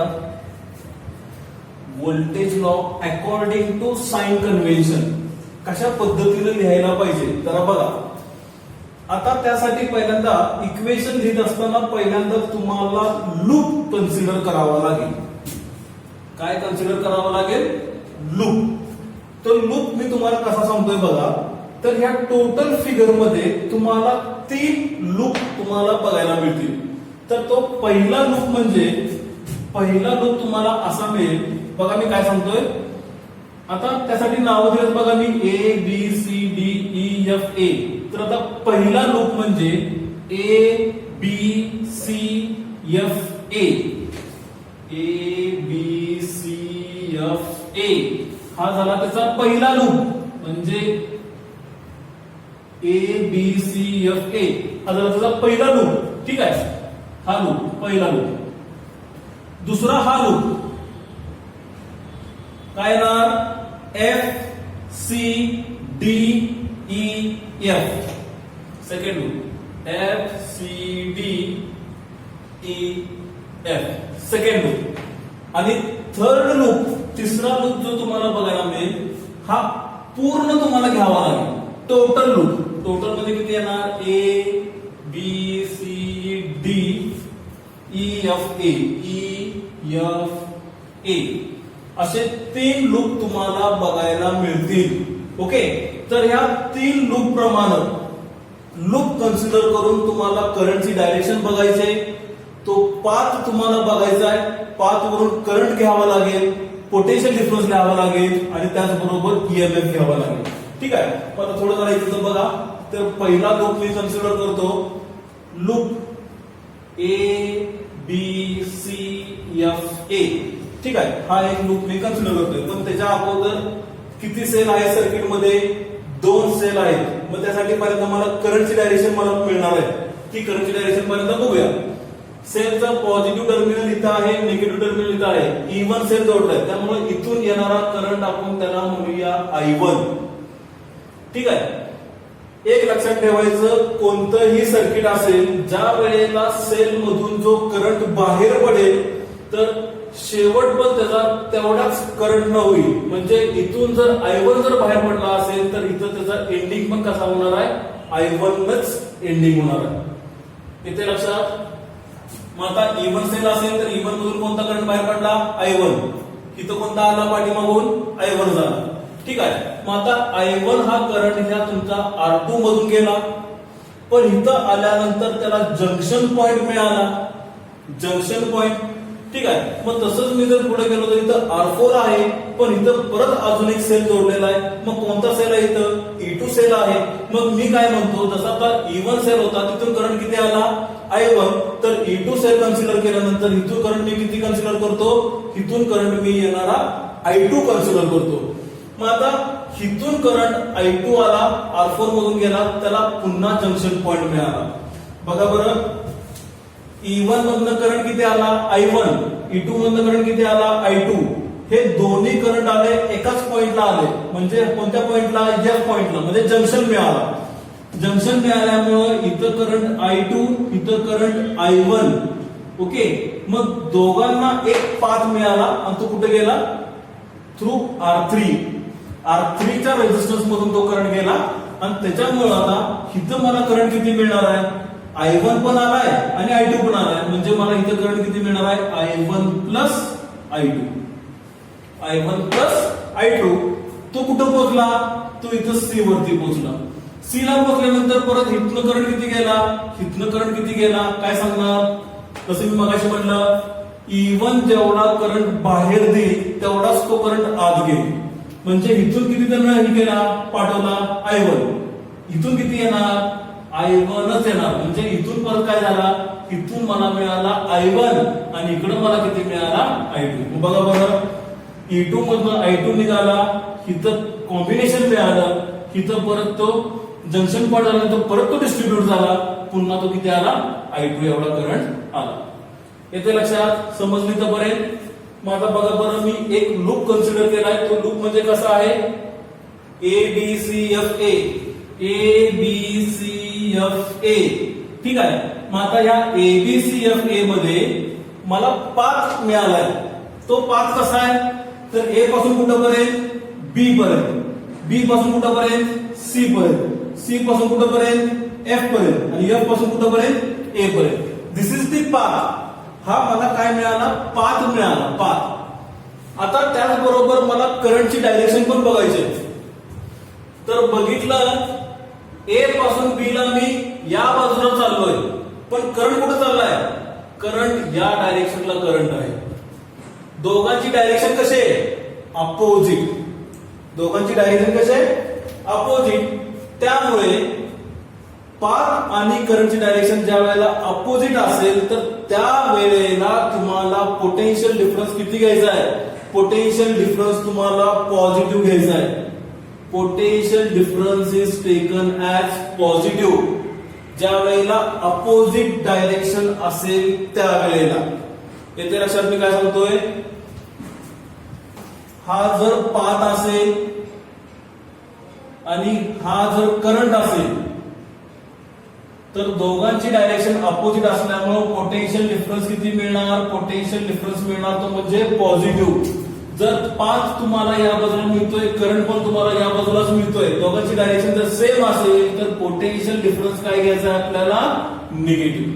voltage law according to sign convention कशा पद्धतीने लिहायला पाहिजे जरा बघा. आता त्यासाठी पहिल्यांदा इक्वेशन लिहित असताना पहिल्यांदा तुम्हाला लूप कन्सिडर करावा लागेल. काय कन्सिडर करावं लागेल, लूप. तो लूप मी तुम्हाला कसा सांगतोय बघा. तर ह्या टोटल फिगर मध्ये तुम्हाला 3 लूप तुम्हाला बघायला मिळतील. तर तो पहिला लूप तुम्हाला असा मिळेल बघा. मी काय सांगतोय आता त्यासाठी नाव दिलेत बघा मी A B C D E F A. तर आता पहिला लूप म्हणजे A B C F A. A B C F A हा झाला त्याचा पहिला लूप म्हणजे A B C F A हा झाला त्याचा पहिला लूप. ठीक आहे, हा लूप पहिला लूप. दुसरा हा लूप काय येणार F C D E F. Second loop F C D E F second loop. आणि थर्ड लूप तिसरा लूप जो तुम्हाला बघायला मिळेल हा पूर्ण तुम्हाला घ्यावा लागेल. टोटल लूप टोटल मध्ये किती येणार A B C D E F A E F A असे 3 लूप तुम्हाला बघायला मिळतील. ओके, तर ह्या 3 लूप प्रमाणे लूप कन्सिडर करून तुम्हाला करंटची डायरेक्शन बघायचे. तो पाथ तुम्हाला बघायचा आहे. पाथ वरून करंट घ्यावा लागेल, पोटेन्शियल डिफरन्स घ्यावा लागेल आणि त्याचबरोबर ईएमएफ घ्यावा लागेल. ठीक आहे, आता थोडं जरा इथं बघा. तर पहिला लूप मी कन्सिडर करतो loop A B C F A. ठीक आहे, हा एक लूप मी कन्सिडर करतोय. पण त्याच्या अगोदर किती सेल आहे सर्किट मध्ये 2 सेल आहेत. मग त्यासाठी पर्यंत मला करंटची डायरेक्शन मला मिळणार आहे. ती करंटची डायरेक्शन पर्यंत बघूया. सेलचा पॉझिटिव्ह टर्मिनल इथं आहे, निगेटिव्ह टर्मिनल इथं आहे. E1 सेल जोडलाय त्यामुळे इथून येणारा करंट आपण त्याला म्हणूया I1. ठीक आहे, एक लक्षात ठेवायचं कोणतंही सर्किट असेल ज्या वेळेला सेल मधून जो करंट बाहेर पडेल तर शेवट पण त्याचा तेवढाच करंट न होईल. म्हणजे इथून जर I1 जर बाहेर पडला असेल तर इथं त्याचा एंडिंग पण कसा होणार आहे I1नच एंडिंग होणार आहे. इथे लक्षात. मग आता E1 सेल असेल तर E1 मधून कोणता करंट बाहेर पडला I1. इथं कोणता आला पाठीमागून I1 झाला. ठीक आहे, मग आता I1 हा करंट ह्या तुमचा R2 मधून गेला. पण इथं आल्यानंतर त्याला जंक्शन पॉइंट मिळाला. Junction point. ठीक आहे, मग तसंच मी जर पुढे गेलो तर इथं R4 आहे पण इथं परत अजून एक सेल जोडलेला आहे. मग कोणता सेल आहे इथं E2 सेल आहे. मग मी काय म्हणतो जसा आता E1 सेल होता तिथून करंट किती आला I1. तर E2 सेल कन्सिडर केल्यानंतर इथून करंट मी किती कन्सिडर करतो इथून करंट मी येणारा I2 कन्सिडर करतो. मग आता इथून करंट I2 आला R4 मधून गेला त्याला पुन्हा जंक्शन पॉइंट मिळाला. बघा बरं E1 मधनं करंट किती आला I1. E2 मधनं करंट किती आला I2. हे दोन्ही करंट आले एकाच पॉइंटला आले. म्हणजे कोणत्या पॉइंटला F पॉइंटला म्हणजे जंक्शन मिळाला. जंक्शन मिळाल्यामुळे इथं करंट I2 इथं करंट I1. ओके, मग दोघांना एक पाथ मिळाला आणि तो कुठे गेला थ्रू R3. R3च्या रेझिस्टन्स मधून तो करंट गेला आणि त्याच्यामुळे आता इथं मला करंट किती मिळणार आहे I1 पण आलाय आणि I2 पण आलाय. म्हणजे मला इथं करंट किती मिळणार आहे I1 plus I2. I1 plus I2. तो कुठं पोहोचला तो इथं C वरती पोहोचला. C ला पोहोचल्यानंतर परत इथनं करंट किती गेला इथनं करंट किती गेला काय सांगणार. कसं मी मगाशी म्हणलं E1 जेवढा करंट बाहेर देईल तेवढाच तो करंट आत घेईल. म्हणजे इथून किती त्यांना केला पाठवला I1. इथून किती येणार I1च येणार. म्हणजे इथून परत काय झाला इथून मला मिळाला I1 आणि इकडं मला किती मिळाला I2. बघा बघा E2 मधनं I2 निघाला. इथं कॉम्बिनेशन मिळालं. इथं परत तो जंक्शन पॉइंट आल्यानंतर परत तो डिस्ट्रीब्यूट झाला. पुन्हा तो किती आला I2 एवढा करंट आला. येथे लक्षात समजली तर बरे. मग आता बघा बरं मी एक लूप कन्सिडर केलाय. तो लूप म्हणजे कसा आहे ABCFA. ABCFA. ठीक आहे, मग आता या ABCFA मध्ये मला पाथ मिळालाय. तो पाथ कसा आहे तर A पासून कुठपर्यंत B पर्यंत. B पासून कुठपर्यंत C पर्यंत. C पासून कुठपर्यंत F पर्यंत आणि F पासून कुठपर्यंत A पर्यंत. दिस इज दी पाथ. हा मला काय मिळाला पाथ मिळाला पाथ. आता त्याचबरोबर मला करंटची डायरेक्शन पण बघायची आहे. तर बघितलं ए पासून बी ला मी या बाजूला चाललोय, पण करंट कुठे चाललाय? करंट या डायरेक्शनला करंट आहे. दोघांची डायरेक्शन कशी आहे? अपोजिट. दोघांची डायरेक्शन कशी आहे? अपोजिट. त्यामुळे पाथ आणि करंटची डायरेक्शन ज्या वेळेला अपोजिट असेल तर त्या वेळेला तुम्हाला पोटेन्शियल डिफरन्स किती घ्यायचा आहे? पोटेन्शियल डिफरन्स तुम्हाला पॉझिटिव्ह घ्यायचा आहे. Potential difference is taken as positive ज्या वेळेला अपोजिट डायरेक्शन असेल त्यावेळेला. येथे लक्षात मी काय सांगतोय? हा जर पाथ असेल आणि हा जर करंट असेल तर दोघांची डायरेक्शन अपोजिट असल्यामुळे पोटेन्शियल डिफरन्स किती मिळणार? पोटेन्शियल डिफरन्स मिळणार तो म्हणजे पॉझिटिव्ह. जर पाथ तुम्हाला या बाजूला मिळतोय, करंट पण तुम्हाला या बाजूलाच मिळतोय, दोघांची डायरेक्शन जर सेम असेल तर पोटेन्शियल डिफरन्स काय घ्यायचा आहे आपल्याला? निगेटिव्ह.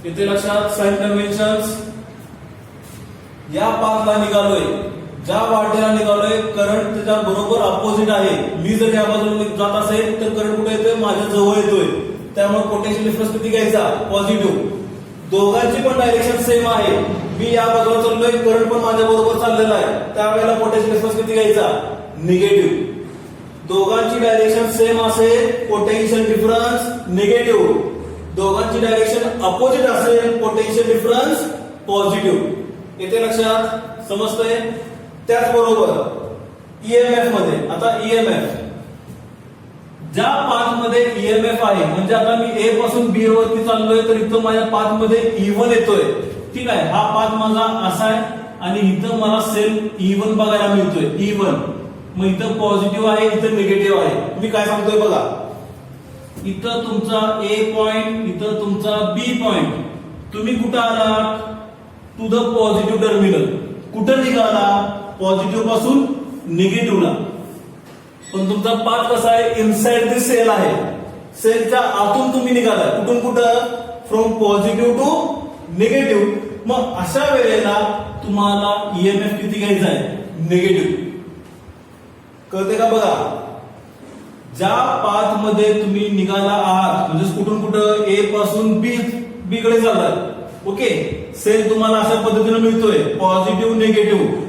इथे लक्षात साइन कन्व्हेन्शन्स. या पाथला निघालोय, ज्या वाटेला निघालोय करंट त्याच्या बरोबर अपोजिट आहे. मी जर या बाजूला जात असेल तर करंट कुठे येतोय? माझ्या जवळ येतोय. त्यामुळे पोटेन्शियल डिफरन्स किती घ्यायचा? पॉझिटिव्ह. दोघांची पण डायरेक्शन सेम आहे. मी या बाजूला चाललोय, करंट पण माझ्या बरोबर चाललेला आहे, त्यावेळेला पोटेन्शियल डिफरन्स किती घ्यायचा? निगेटिव्ह. दोघांची डायरेक्शन सेम असेल, पोटेन्शियल डिफरन्स निगेटिव्ह. दोघांची डायरेक्शन अपोजिट असेल, पोटेन्शियल डिफरन्स पॉझिटिव्ह. येथे लक्षात समजतंय? त्याचबरोबर ईएमएफ मध्ये, आता ईएमएफ ज्या पाथ मध्ये ईएमएफ आहे, म्हणजे आता मी ए पासून बी वरती चाललोय तर इथं माझ्या पाथ मध्ये E1 येतोय. ठीक आहे, हा पाथ माझा असा आहे आणि इथं मला सेम E1 बघायला मिळतोय. E1 मग इथं पॉझिटिव्ह आहे, इथं निगेटिव्ह आहे. मी काय सांगतोय बघा, इथं तुमचा ए पॉइंट, इथं तुमचा बी पॉइंट. तुम्ही कुठं आलात? To the positive terminal. कुठं निघाला? पॉझिटिव्ह पासून निगेटिव्हला. पण तुमचा पाथ कसा आहे? इनसाइड द सेल आहे. सेलच्या आतून तुम्ही निघाला. कुठून कुठं? From positive to negative. मग अशा वेळेला तुम्हाला ईएमएफ किती घ्यायचा आहे? निगेटिव्ह. कळते का? बघा, ज्या पाथ मध्ये तुम्ही निघाला आहात म्हणजे कुठून कुठं? ए पासून बी कडे चाललात. ओके, सेल तुम्हाला अशा पद्धतीने मिळतोय, पॉझिटिव्ह निगेटिव्ह.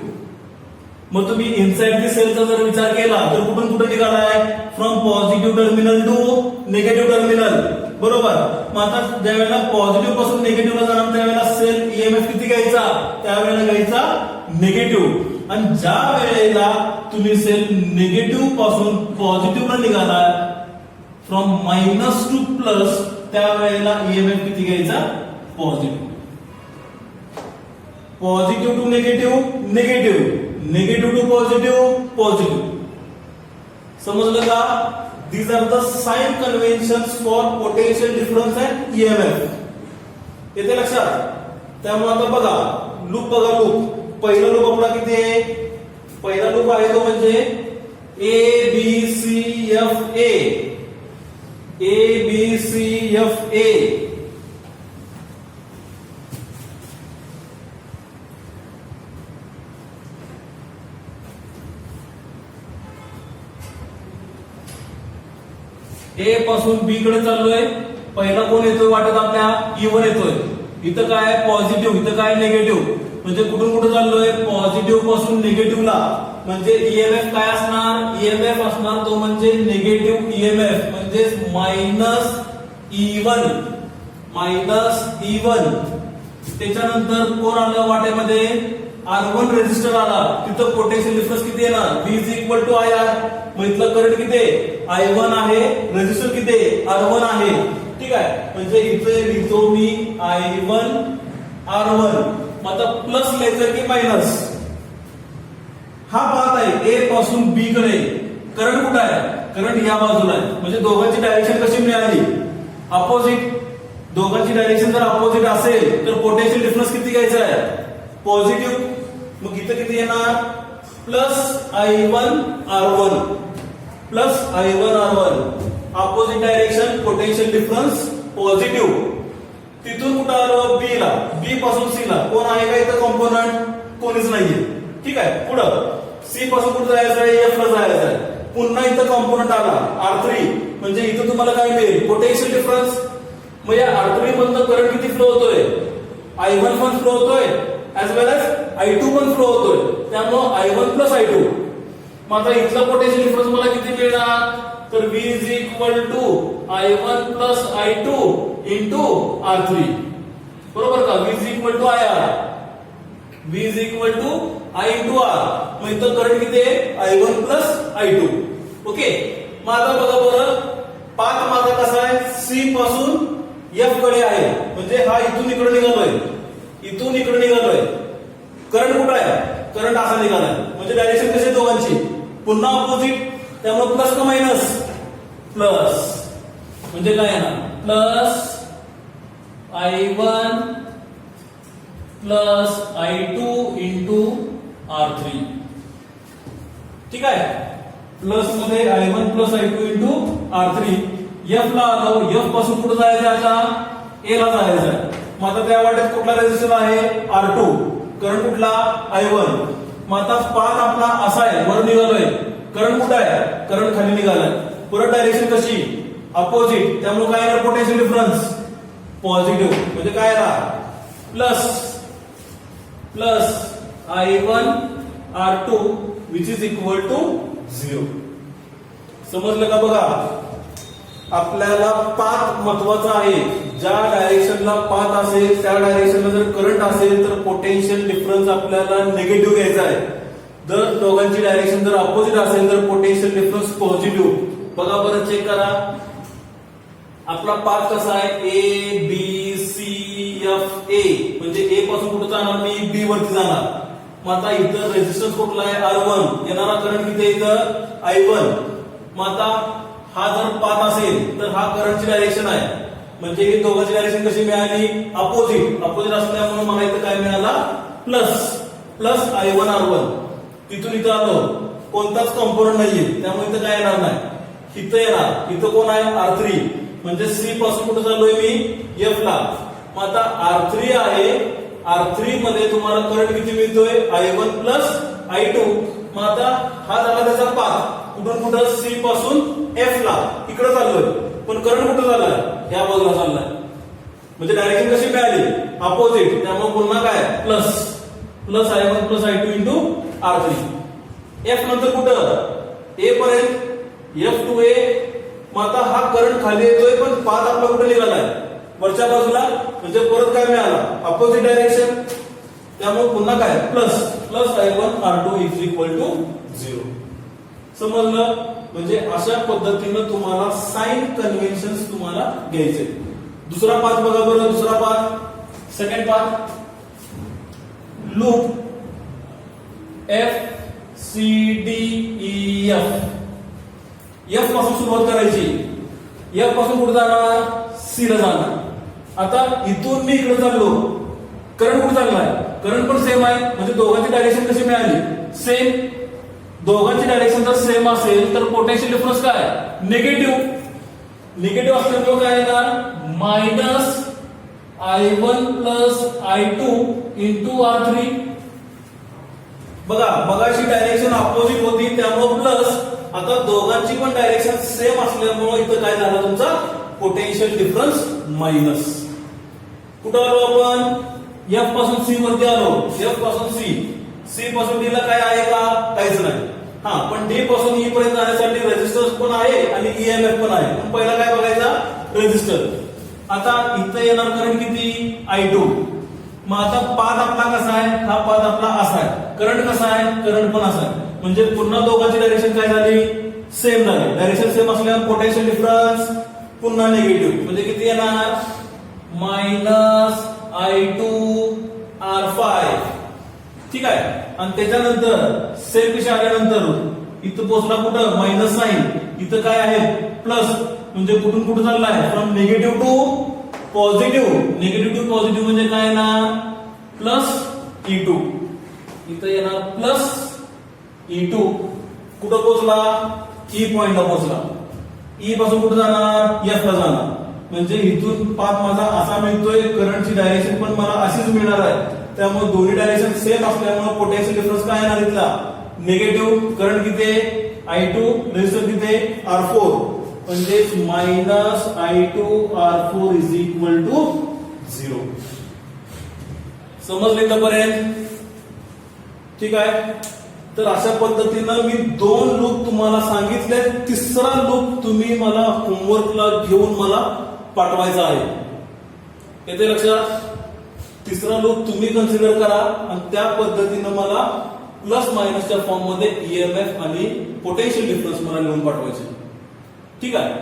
मग तुम्ही इनसाइड दी सेलचा जर विचार केला तर कुठून कुठे निघालाय? From positive terminal to negative terminal. बरोबर. मग आता ज्या वेळेला पॉझिटिव्ह पासून निगेटिव्हला जाणार त्यावेळेला सेल ईएमएफ किती घ्यायचा? त्यावेळेला घ्यायचा निगेटिव्ह. आणि ज्या वेळेला तुम्ही सेल निगेटिव्ह पासून पॉझिटिव्हला निघाला, फ्रॉम मायनस टू प्लस, त्यावेळेला ईएमएफ किती घ्यायचा? Positive. Positive to negative, negative. Negative to positive, positive. समजलं का? These are the sign conventions for potential difference and EMF. येते लक्षात? त्यामुळे आता बघा, लूप बघा. लूप पहिला लूप आपला किती आहे? पहिला लूप आहे तो म्हणजे A B C F A. A B C F A. A पासून बी कडे चाललोय. पहिला कोण येतोय वाटत? आपल्या E1 येतोय. इथं काय? पॉझिटिव्ह. इथं काय? निगेटिव्ह. म्हणजे कुठून कुठे चाललोय? पॉझिटिव्ह पासून निगेटिव्हला. म्हणजे ईएमएफ काय असणार? ईएमएफ असणार तो म्हणजे निगेटिव्ह ईएमएफ, म्हणजे मायनस E1. Minus E1. त्याच्यानंतर कोण आलं वाटेमध्ये? R1 रेजिस्टर आला. तिथं पोटेन्शियल डिफरन्स किती येणार? V is equal to IR. मग इथलं करंट किती आहे? I1 आहे. रेजिस्टर किती आहे? R1 आहे. ठीक आहे, म्हणजे इथे लिहितो मी I1 R1. मग आता प्लस लिहायचं की मायनस? हा पाथ आहे ए पासून बी कडे. करंट कुठं आहे? करंट या बाजूला आहे. म्हणजे दोघांची डायरेक्शन कशी मिळाली? अपोजिट. दोघांची डायरेक्शन जर अपोजिट असेल तर पोटेन्शियल डिफरन्स किती घ्यायचा आहे? पॉझिटिव्ह. मग इथं किती येणार? Plus I1 R1. Plus I1 R1. Opposite direction, potential difference positive. तिथून कुठं आलो? बी ला. बी पासून सी ला. कोण आहे का इथं कॉम्पोनंट? कोणीच नाहीये. ठीक आहे, पुढं सी पासून कुठे जायचं आहे, एफ ला जायचं आहे. पुन्हा इथं कॉम्पोनंट आला R3, म्हणजे इथं तुम्हाला काय मिळेल, पोटेन्शियल डिफरन्स. मग या R3 मधनं करंट किती फ्लो होतोय, I1 पण फ्लो होतोय ऍज वेल एज I2 पण फ्लो होतोय. त्यामुळं I1 प्लस I2. मग आता इथला पोटेन्शियल डिफरन्स मला किती मिळणार, तर V is equal to I1 plus I2 into R3. बरोबर का, V is equal to IR, V is equal to I into R. मग इथं करंट किती आहे, I1 प्लस I2. ओके, मग आता बघा बरं, पाथ माझा कसा आहे, C पासून F कडे आहे, म्हणजे हा इथून इकडे निघालोय, इथून इकडे निघालोय. करंट कुठे आहे, करंट असा निघालाय, म्हणजे डायरेक्शन कशी दोघांची पुन्हा ऑपोजिट. त्यामुळे प्लस का मायनस, प्लस म्हणजे काय आहे ना, plus I1 plus I2 into R3. ठीक आहे, प्लस मध्ये I1 plus I2 into R3. F ला आलो, F पासून कुठे जायचं, आता A ला जायचं. मग आता त्या वाटेत कुठला रेजिस्टन्स आहे, R2. करंट कुठला, I1. मग आता पाथ आपला असा आहे, वर निघालोय, करंट कुठे आहे, करंट खाली निघालाय. परत डायरेक्शन कशी, अपोजिट. त्यामुळे काय येणार, पोटेन्शियल डिफरन्स पॉझिटिव्ह, म्हणजे काय येणार, plus plus I1 R2 which is equal to 0. समजलं का, बघा आपल्याला पाथ महत्वाचा आहे. ज्या डायरेक्शनला पाथ असेल त्या डायरेक्शनला जर करंट असेल तर पोटेन्शियल डिफरन्स आपल्याला निगेटिव्ह घ्यायचा आहे. जर दोघांची डायरेक्शन जर अपोजिट असेल तर पोटेन्शियल डिफरन्स पॉझिटिव्ह. बघा बरं, चेक करा, आपला पाथ कसा आहे, A B C F A, म्हणजे A पासून कुठे जाणार मी, B वरती जाणार. मग आता इथं रेजिस्टन्स कुठला आहे, R1. येणारा करंट किती आहे, इथं I1. मग आता हा जर पाथ असेल तर हा करंटची डायरेक्शन आहे, म्हणजे ही दोघांची डायरेक्शन कशी मिळाली, अपोजिट. अपोजिट असल्यामुळे मला इथं काय मिळाला, प्लस प्लस I1 R1. तिथून इथं आलो, कोणताच कॉम्पोनंट नाहीये, त्यामुळे इथं काय येणार नाही, इथं येणार. इथं कोण आहे, R3. म्हणजे C पासून कुठे चाललोय मी, F ला. मग आता R3 आहे, R3 मध्ये तुम्हाला करंट किती मिळतोय, I1 प्लस I2. मग आता हा झाला त्याचा पाथ, कुठून कुठं, C पासून F ला इकडे चाललोय, पण करंट कुठं झालाय, या बाजूला चाललाय. म्हणजे डायरेक्शन कशी मिळाली, अपोजिट. त्यामुळे पुन्हा काय, plus plus I1 plus I2 into R3. F नंतर कुठं, A पर्यंत, F टू A. मग आता हा करंट खाली येतोय, पण पाथ आपला कुठे निघालाय, वरच्या बाजूला, म्हणजे परत काय मिळाला, अपोजिट डायरेक्शन. त्यामुळे पुन्हा काय, plus plus I1 R2 is equal to 0. समजलं, म्हणजे अशा पद्धतीनं तुम्हाला साइन कन्व्हेन्शन तुम्हाला घ्यायचे. दुसरा पाथ बघा बरं, दुसरा path, second path, loop F C D E F. F पासून सुरुवात करायची, F पासून कुठे जाणार, C ला जाणार. आता इथून मी इकडे चाललो, करंट कुठे चाललाय, करंट पण सेम आहे, म्हणजे दोघांची डायरेक्शन कशी मिळाली, सेम. दोघांची डायरेक्शन जर सेम असेल तर पोटेन्शियल डिफरन्स काय, निगेटिव्ह. निगेटिव्ह असल्यामुळे काय येणार, minus I1 plus I2 into R3. बघा, मगाशी डायरेक्शन अपोजिट होती त्यामुळे प्लस. आता दोघांची पण डायरेक्शन सेम असल्यामुळे इथं काय झालं, तुमचा पोटेन्शियल डिफरन्स मायनस. कुठं आलो आपण, F पासून C वरती आलो, F पासून C पासून D ला काय आहे का, काहीच नाही. हा, पण D पासून E पर्यंत जाण्यासाठी रेजिस्टन्स पण आहे आणि EMF पण आहे. पण पहिला काय बघायचा, रेजिस्टन्स. आता इथं येणार करंट किती, I2. मग आता पाथ आपला कसा आहे, हा पाथ आपला असा आहे, करंट कसा आहे, करंट पण असा आहे. म्हणजे पुन्हा दोघांची डायरेक्शन काय झाली, सेम झाली. डायरेक्शन सेम असल्यावर पोटेन्शियल डिफरन्स पुन्हा निगेटिव्ह, म्हणजे किती येणार, मायनस I2 R5. ठीक आहे, आणि त्याच्यानंतर सेम दिशा आल्यानंतर इथं पोहोचला कुठं, मायनस साइन. इथं काय आहे, प्लस. म्हणजे कुठून कुठं चाललाय, from negative to positive. Negative to positive म्हणजे काय ना, प्लस E2. इथं येणार प्लस E2. कुठं पोहोचला, E पॉइंटला पोहोचला. E पासून कुठं जाणार, F ला जाणार. म्हणजे इथून पाथ माझा असा मिळतोय, करंटची डायरेक्शन पण मला अशीच मिळणार आहे. त्यामुळे दोन्ही डायरेक्शन सेम असल्यामुळे पोटेन्शियल डिफरन्स काय येणार इथला निगेटिव्ह. करंट किती आहे I2, रेजिस्टर किती आहे R4, म्हणजे -I2R4 इज इक्वल टू 0. समजले इथपर्यंत? ठीक आहे. तर अशा पद्धतीनं मी 2 लूप तुम्हाला सांगितले. तिसरा लूप तुम्ही मला होमवर्कला घेऊन मला पाठवायचा आहे. येते लक्षात? तिसरा लूप तुम्ही कन्सिडर करा आणि त्या पद्धतीनं मला प्लस मायनसच्या फॉर्म मध्ये ईएमएफ आणि पोटेन्शियल डिफरन्स मला लिहून पाठवायचे. ठीक आहे.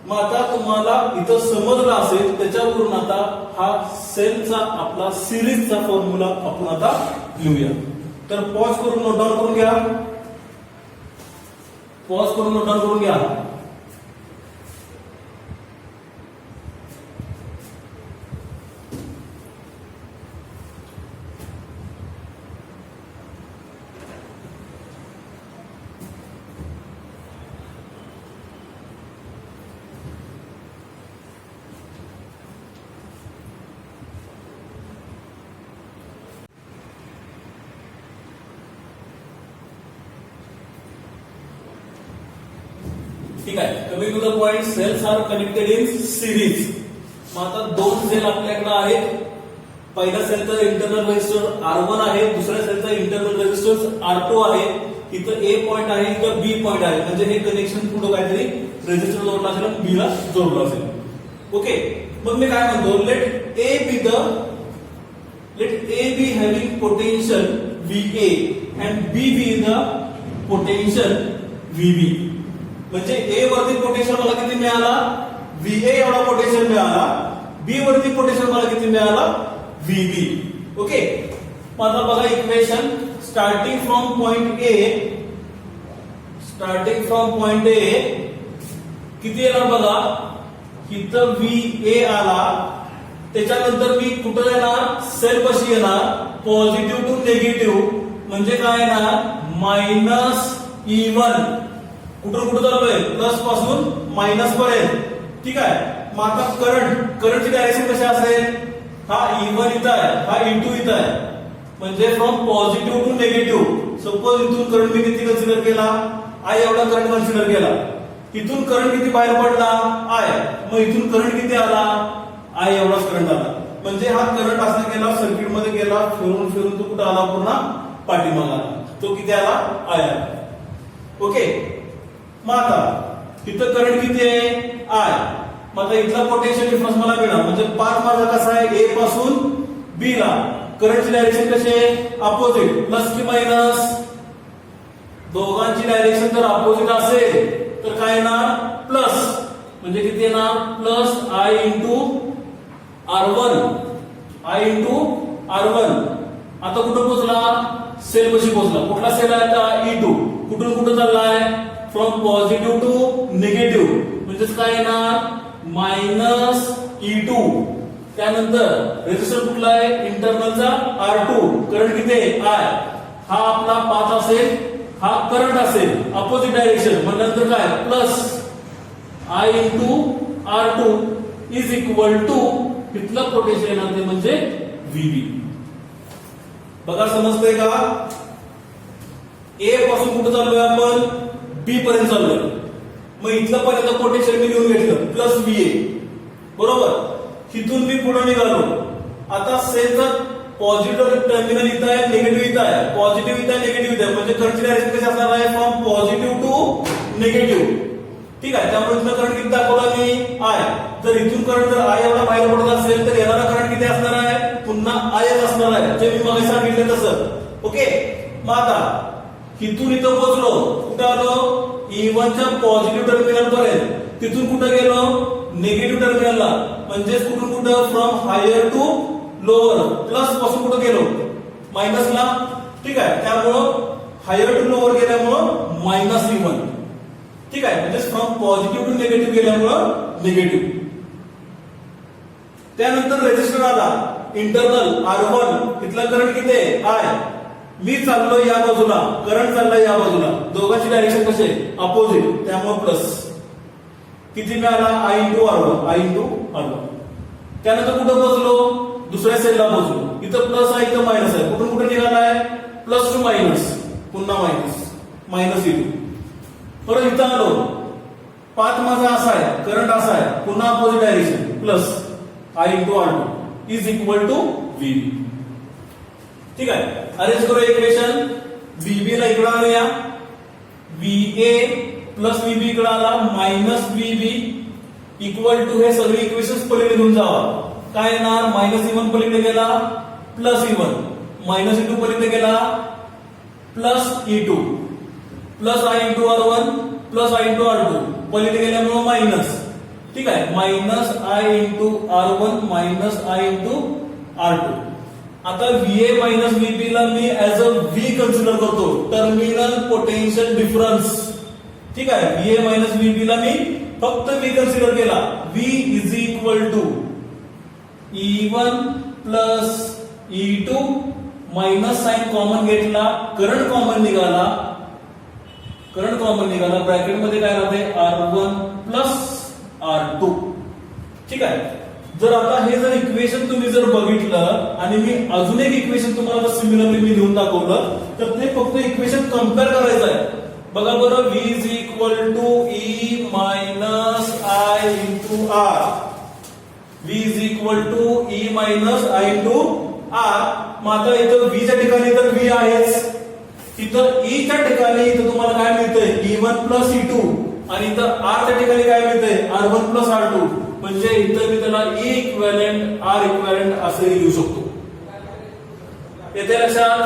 मग आता तुम्हाला इथं समजलं असेल, त्याच्यावरून आता हा सेलचा आपला सिरीजचा फॉर्म्युला आपण आता लिहूया. तर पॉज करून नोट डाऊन करून घ्या. पॉज करून नोट डाऊन करून घ्या. ठीक आहे. Coming to the point, cells are connected in series. मग आता 2 सेल आपल्याकडे आहेत. पहिल्या सेलचा इंटरनल रेजिस्टन्स R1 आहे, दुसऱ्या सेलचा इंटरनल रेजिस्टन्स R2 आहे. इथं A पॉइंट आहे, इथं B पॉइंट आहे, म्हणजे हे कनेक्शन पुढे काहीतरी रेजिस्टर जोडला असेल आणि B ला जोडला असेल. ओके. मग मी काय म्हणतो, late A be having potential VA and B be the potential VB. म्हणजे A वरती पोटेन्शियल मला किती मिळाला, VA एवढा पोटेन्शियल मिळाला. B वरती पोटेन्शियल मला किती मिळाला, VB. ओके. मग आता बघा equation, starting from point A किती येणार बघा, इथं VA आला. त्याच्यानंतर मी कुठं येणार, सेल पाशी येणार, पॉझिटिव्ह टू निगेटिव्ह, म्हणजे काय येणार -E1. कुठून कुठं चाललोय, प्लस पासून मायनस पर्यंत. ठीक आहे. मग आता करंटची डायरेक्शन कशी असेल, हा E1 इथं आहे, हा E2 इथं आहे, म्हणजे from positive to negative. Suppose इथून करंट मी किती कन्सिडर केला, I एवढा करंट कन्सिडर केला. इथून करंट किती बाहेर पडला, I. मग इथून करंट किती आला, I एवढाच करंट आला. म्हणजे हा करंट असा गेला, सर्किट मध्ये गेला, फिरून फिरून तो कुठं आला, पूर्ण पाठीमागे आला. तो किती आला, I आला. ओके. मग आता इथं करंट किती आहे, I. मग आता इथला पोटेन्शियल डिफरन्स मला मिळाला, म्हणजे पाथ माझा कसा आहे, A पासून B ला. करंटची डायरेक्शन कशी आहे, अपोजिट. प्लस की मायनस, दोघांची डायरेक्शन जर अपोजिट असेल तर काय येणार, प्लस. म्हणजे किती येणार, प्लस I इंटू R1. आता कुठं पोहोचला, सेल कशी पोहोचला. कुठला सेल आहे आता, E2. कुठून कुठं चाललाय, फ्रॉम पॉझिटिव्ह टू निगेटिव्ह, म्हणजेच काय येणार -E2. त्यानंतर रेजिस्टर कुठला आहे, इंटरनलचा R2. करंट किती आहे, I. हा आपला पाथ असेल, हा करंट असेल, अपोजिट डायरेक्शन. मग नंतर काय, plus I into R2 is equal to इथलं पोटेन्शियल येणार ते म्हणजे VB. बघा समजतंय का. A पासून कुठं चाललोय आपण, B पर्यंत चाललोय. मग इथलं पर्यंत पोटेन्शियल मी लिहून घेतलं, प्लस VA. बरोबर. इथून मी पुढे निघालो. आता सेलचा पॉझिटिव्ह टर्मिनल इथं आहे, निगेटिव्ह इथं आहे, पॉझिटिव्ह इथं आहे, निगेटिव्ह इथं आहे, म्हणजे करंटची डायरेक्शन कशी असणार आहे, फ्रॉम पॉझिटिव्ह टू निगेटिव्ह. ठीक आहे. त्यामुळे इथलं करंट किती दाखवला मी, I. जर इथून करंट जर I एवढा बाहेर पडत असेल तर येणारा करंट किती असणार आहे, पुन्हा Iच असणार आहे, जे मी मग सांगितलं तसं. ओके. मग आता इथून इथं पोहोचलो, कुठं आलो, E1 च्या पॉझिटिव्ह टर्मिनल पर्यंत. तिथून कुठं गेलो, निगेटिव्ह टर्मिनलला, म्हणजेच कुठून कुठं, from higher to lower. Plus पासून कुठं गेलो, मायनसला. ठीक आहे. त्यामुळं हायर टू लोअर गेल्यामुळं -E1. ठीक आहे. म्हणजे फ्रॉम पॉझिटिव्ह टू निगेटिव्ह गेल्यामुळं निगेटिव्ह. त्यानंतर रेजिस्टर आला, इंटरनल R1. इथला करंट किती आहे, I. मी चाललो या बाजूला, करंट चाललाय या बाजूला, दोघांची डायरेक्शन कशी आहे, अपोजिट. त्यामुळे प्लस किती मिळाला, I इंटू R1. त्यानंतर कुठं पोहोचलो, दुसऱ्या सेलला पोहोचलो, इथं प्लस आहे इथं मायनस आहे, कुठून कुठे निघालाय प्लस टू मायनस, पुन्हा मायनस मायनस E2. परत इथं आलो, पाथ माझा असा आहे, करंट असा आहे, पुन्हा opposite direction plus I into R2 is equal to VB. ठीक आहे, अरेंज करू इक्वेशन. VB ला इकडे आणूया, VA प्लस VB इकडे आला, मायनस VB इक्वल टू, हे सगळे इक्वेशन पलीकडे घेऊन जावा. काय येणार, मायनस E1 पलीकडे गेला प्लस E1, मायनस E2 पलीकडे गेला plus E2 plus I into R1 plus I into R2 पलीकडे गेल्यामुळे मायनस. ठीक आहे, minus I into R1 minus I into R2. आता VA मायनस VB ला मी ऍज अ V कन्सिडर करतो, टर्मिनल पोटेन्शियल डिफरन्स. ठीक आहे, VA मायनस VB ला मी फक्त V कन्सिडर केला. V is equal to E1 plus E2 minus sign common घेतला, करंट कॉमन निघाला, ब्रॅकेट मध्ये काय राहते R1 प्लस R2. ठीक आहे, जर आता हे जर इक्वेशन तुम्ही जर बघितलं आणि मी अजून एक इक्वेशन तुम्हाला सिमिलरली मी लिहून दाखवलं, तर ते फक्त इक्वेशन कम्पेअर करायचं आहे. बघा बरं, V is equal to E minus I into R. V is equal to E minus I into R. मग आता इथं V च्या ठिकाणी तर V आहेच, इथं E च्या ठिकाणी इथं तुम्हाला काय मिळतंय E1 प्लस E2, आणि इथं R च्या ठिकाणी काय मिळतंय R1 प्लस R2. म्हणजे इथं मी त्याला E इक्विव्हॅलेंट R इक्विव्हॅलेंट असंही लिहू शकतो. येते लक्षात?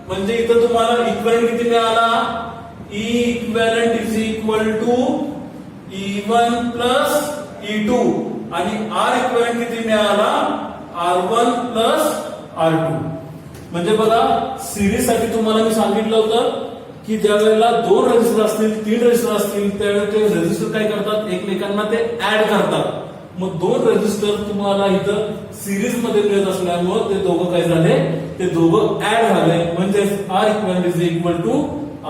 म्हणजे इथं तुम्हाला इक्विव्हॅलेंट किती मिळाला, E equivalent is equal to E1 plus E2, आणि R इक्विव्हॅलेंट किती मिळाला R1 प्लस R2. म्हणजे बघा, सिरीज साठी तुम्हाला मी सांगितलं होतं की ज्या वेळेला 2 रेजिस्टर असतील 3 रेजिस्टर असतील त्यावेळेला ते रेजिस्टर काय करतात, एकमेकांना ते ऍड करतात. मग 2 रेजिस्टर तुम्हाला इथं सिरीज मध्ये मिळत असल्यामुळे ते दोघं काय झाले, ते दोघं ऍड झाले, म्हणजे R equivalent is equal to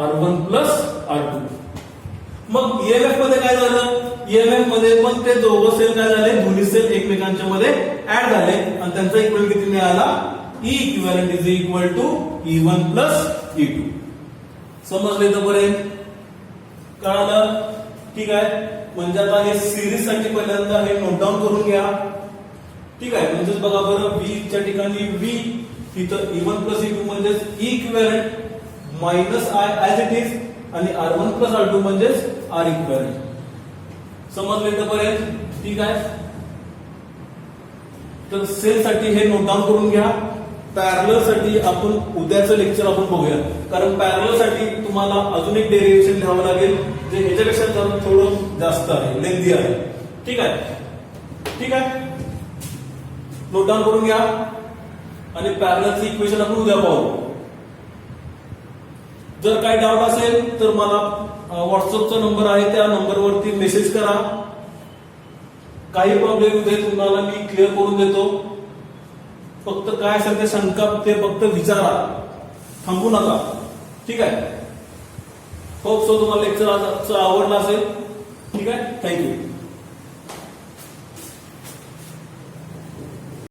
R1 plus R2. मग ईएमएफ मध्ये काय झालं, ईएमएफ मध्ये पण ते दोघं सेल काय झाले, दोन्ही सेल एकमेकांच्या मध्ये ऍड झाले आणि त्यांचा इक्विव्हॅलेंट किती मिळाला, E equivalent is equal to E1 plus E2. समजले इथपर्यंत, कळालं? ठीक आहे, म्हणजे आता हे सिरीज साठी पहिल्यांदा हे नोट डाऊन करून घ्या. ठीक आहे, म्हणजेच बघा बरं, V च्या ठिकाणी V, इथं E1 प्लस E2 म्हणजेच E equivalent minus I as it is, आणि R1 प्लस R2 म्हणजेच R इक्विव्हॅलेंट. समजले इथपर्यंत? ठीक आहे, तर सेल साठी हे नोट डाऊन करून घ्या. पॅरलल साठी आपण उद्याचं लेक्चर आपण बघूया, कारण पॅरलल साठी तुम्हाला अजून एक डेरिव्हेशन लिहावं लागेल, जे ह्याच्यापेक्षा थोडं जास्त आहे, लेंथी आहे. ठीक आहे, ठीक आहे, नोट डाऊन करून घ्या आणि पॅरललचं इक्वेशन आपण उद्या पाहू. जर काही डाऊट असेल तर मला व्हॉट्सअपचा नंबर आहे, त्या नंबरवरती मेसेज करा. काही प्रॉब्लेम उद्या तुम्हाला मी क्लिअर करून देतो. फक्त काय असेल ते शंका ते फक्त विचारा, थांबू नका. ठीक आहे, होप सो तुम्हाला लेक्चर आवडला असेल. ठीक आहे, थँक्यू.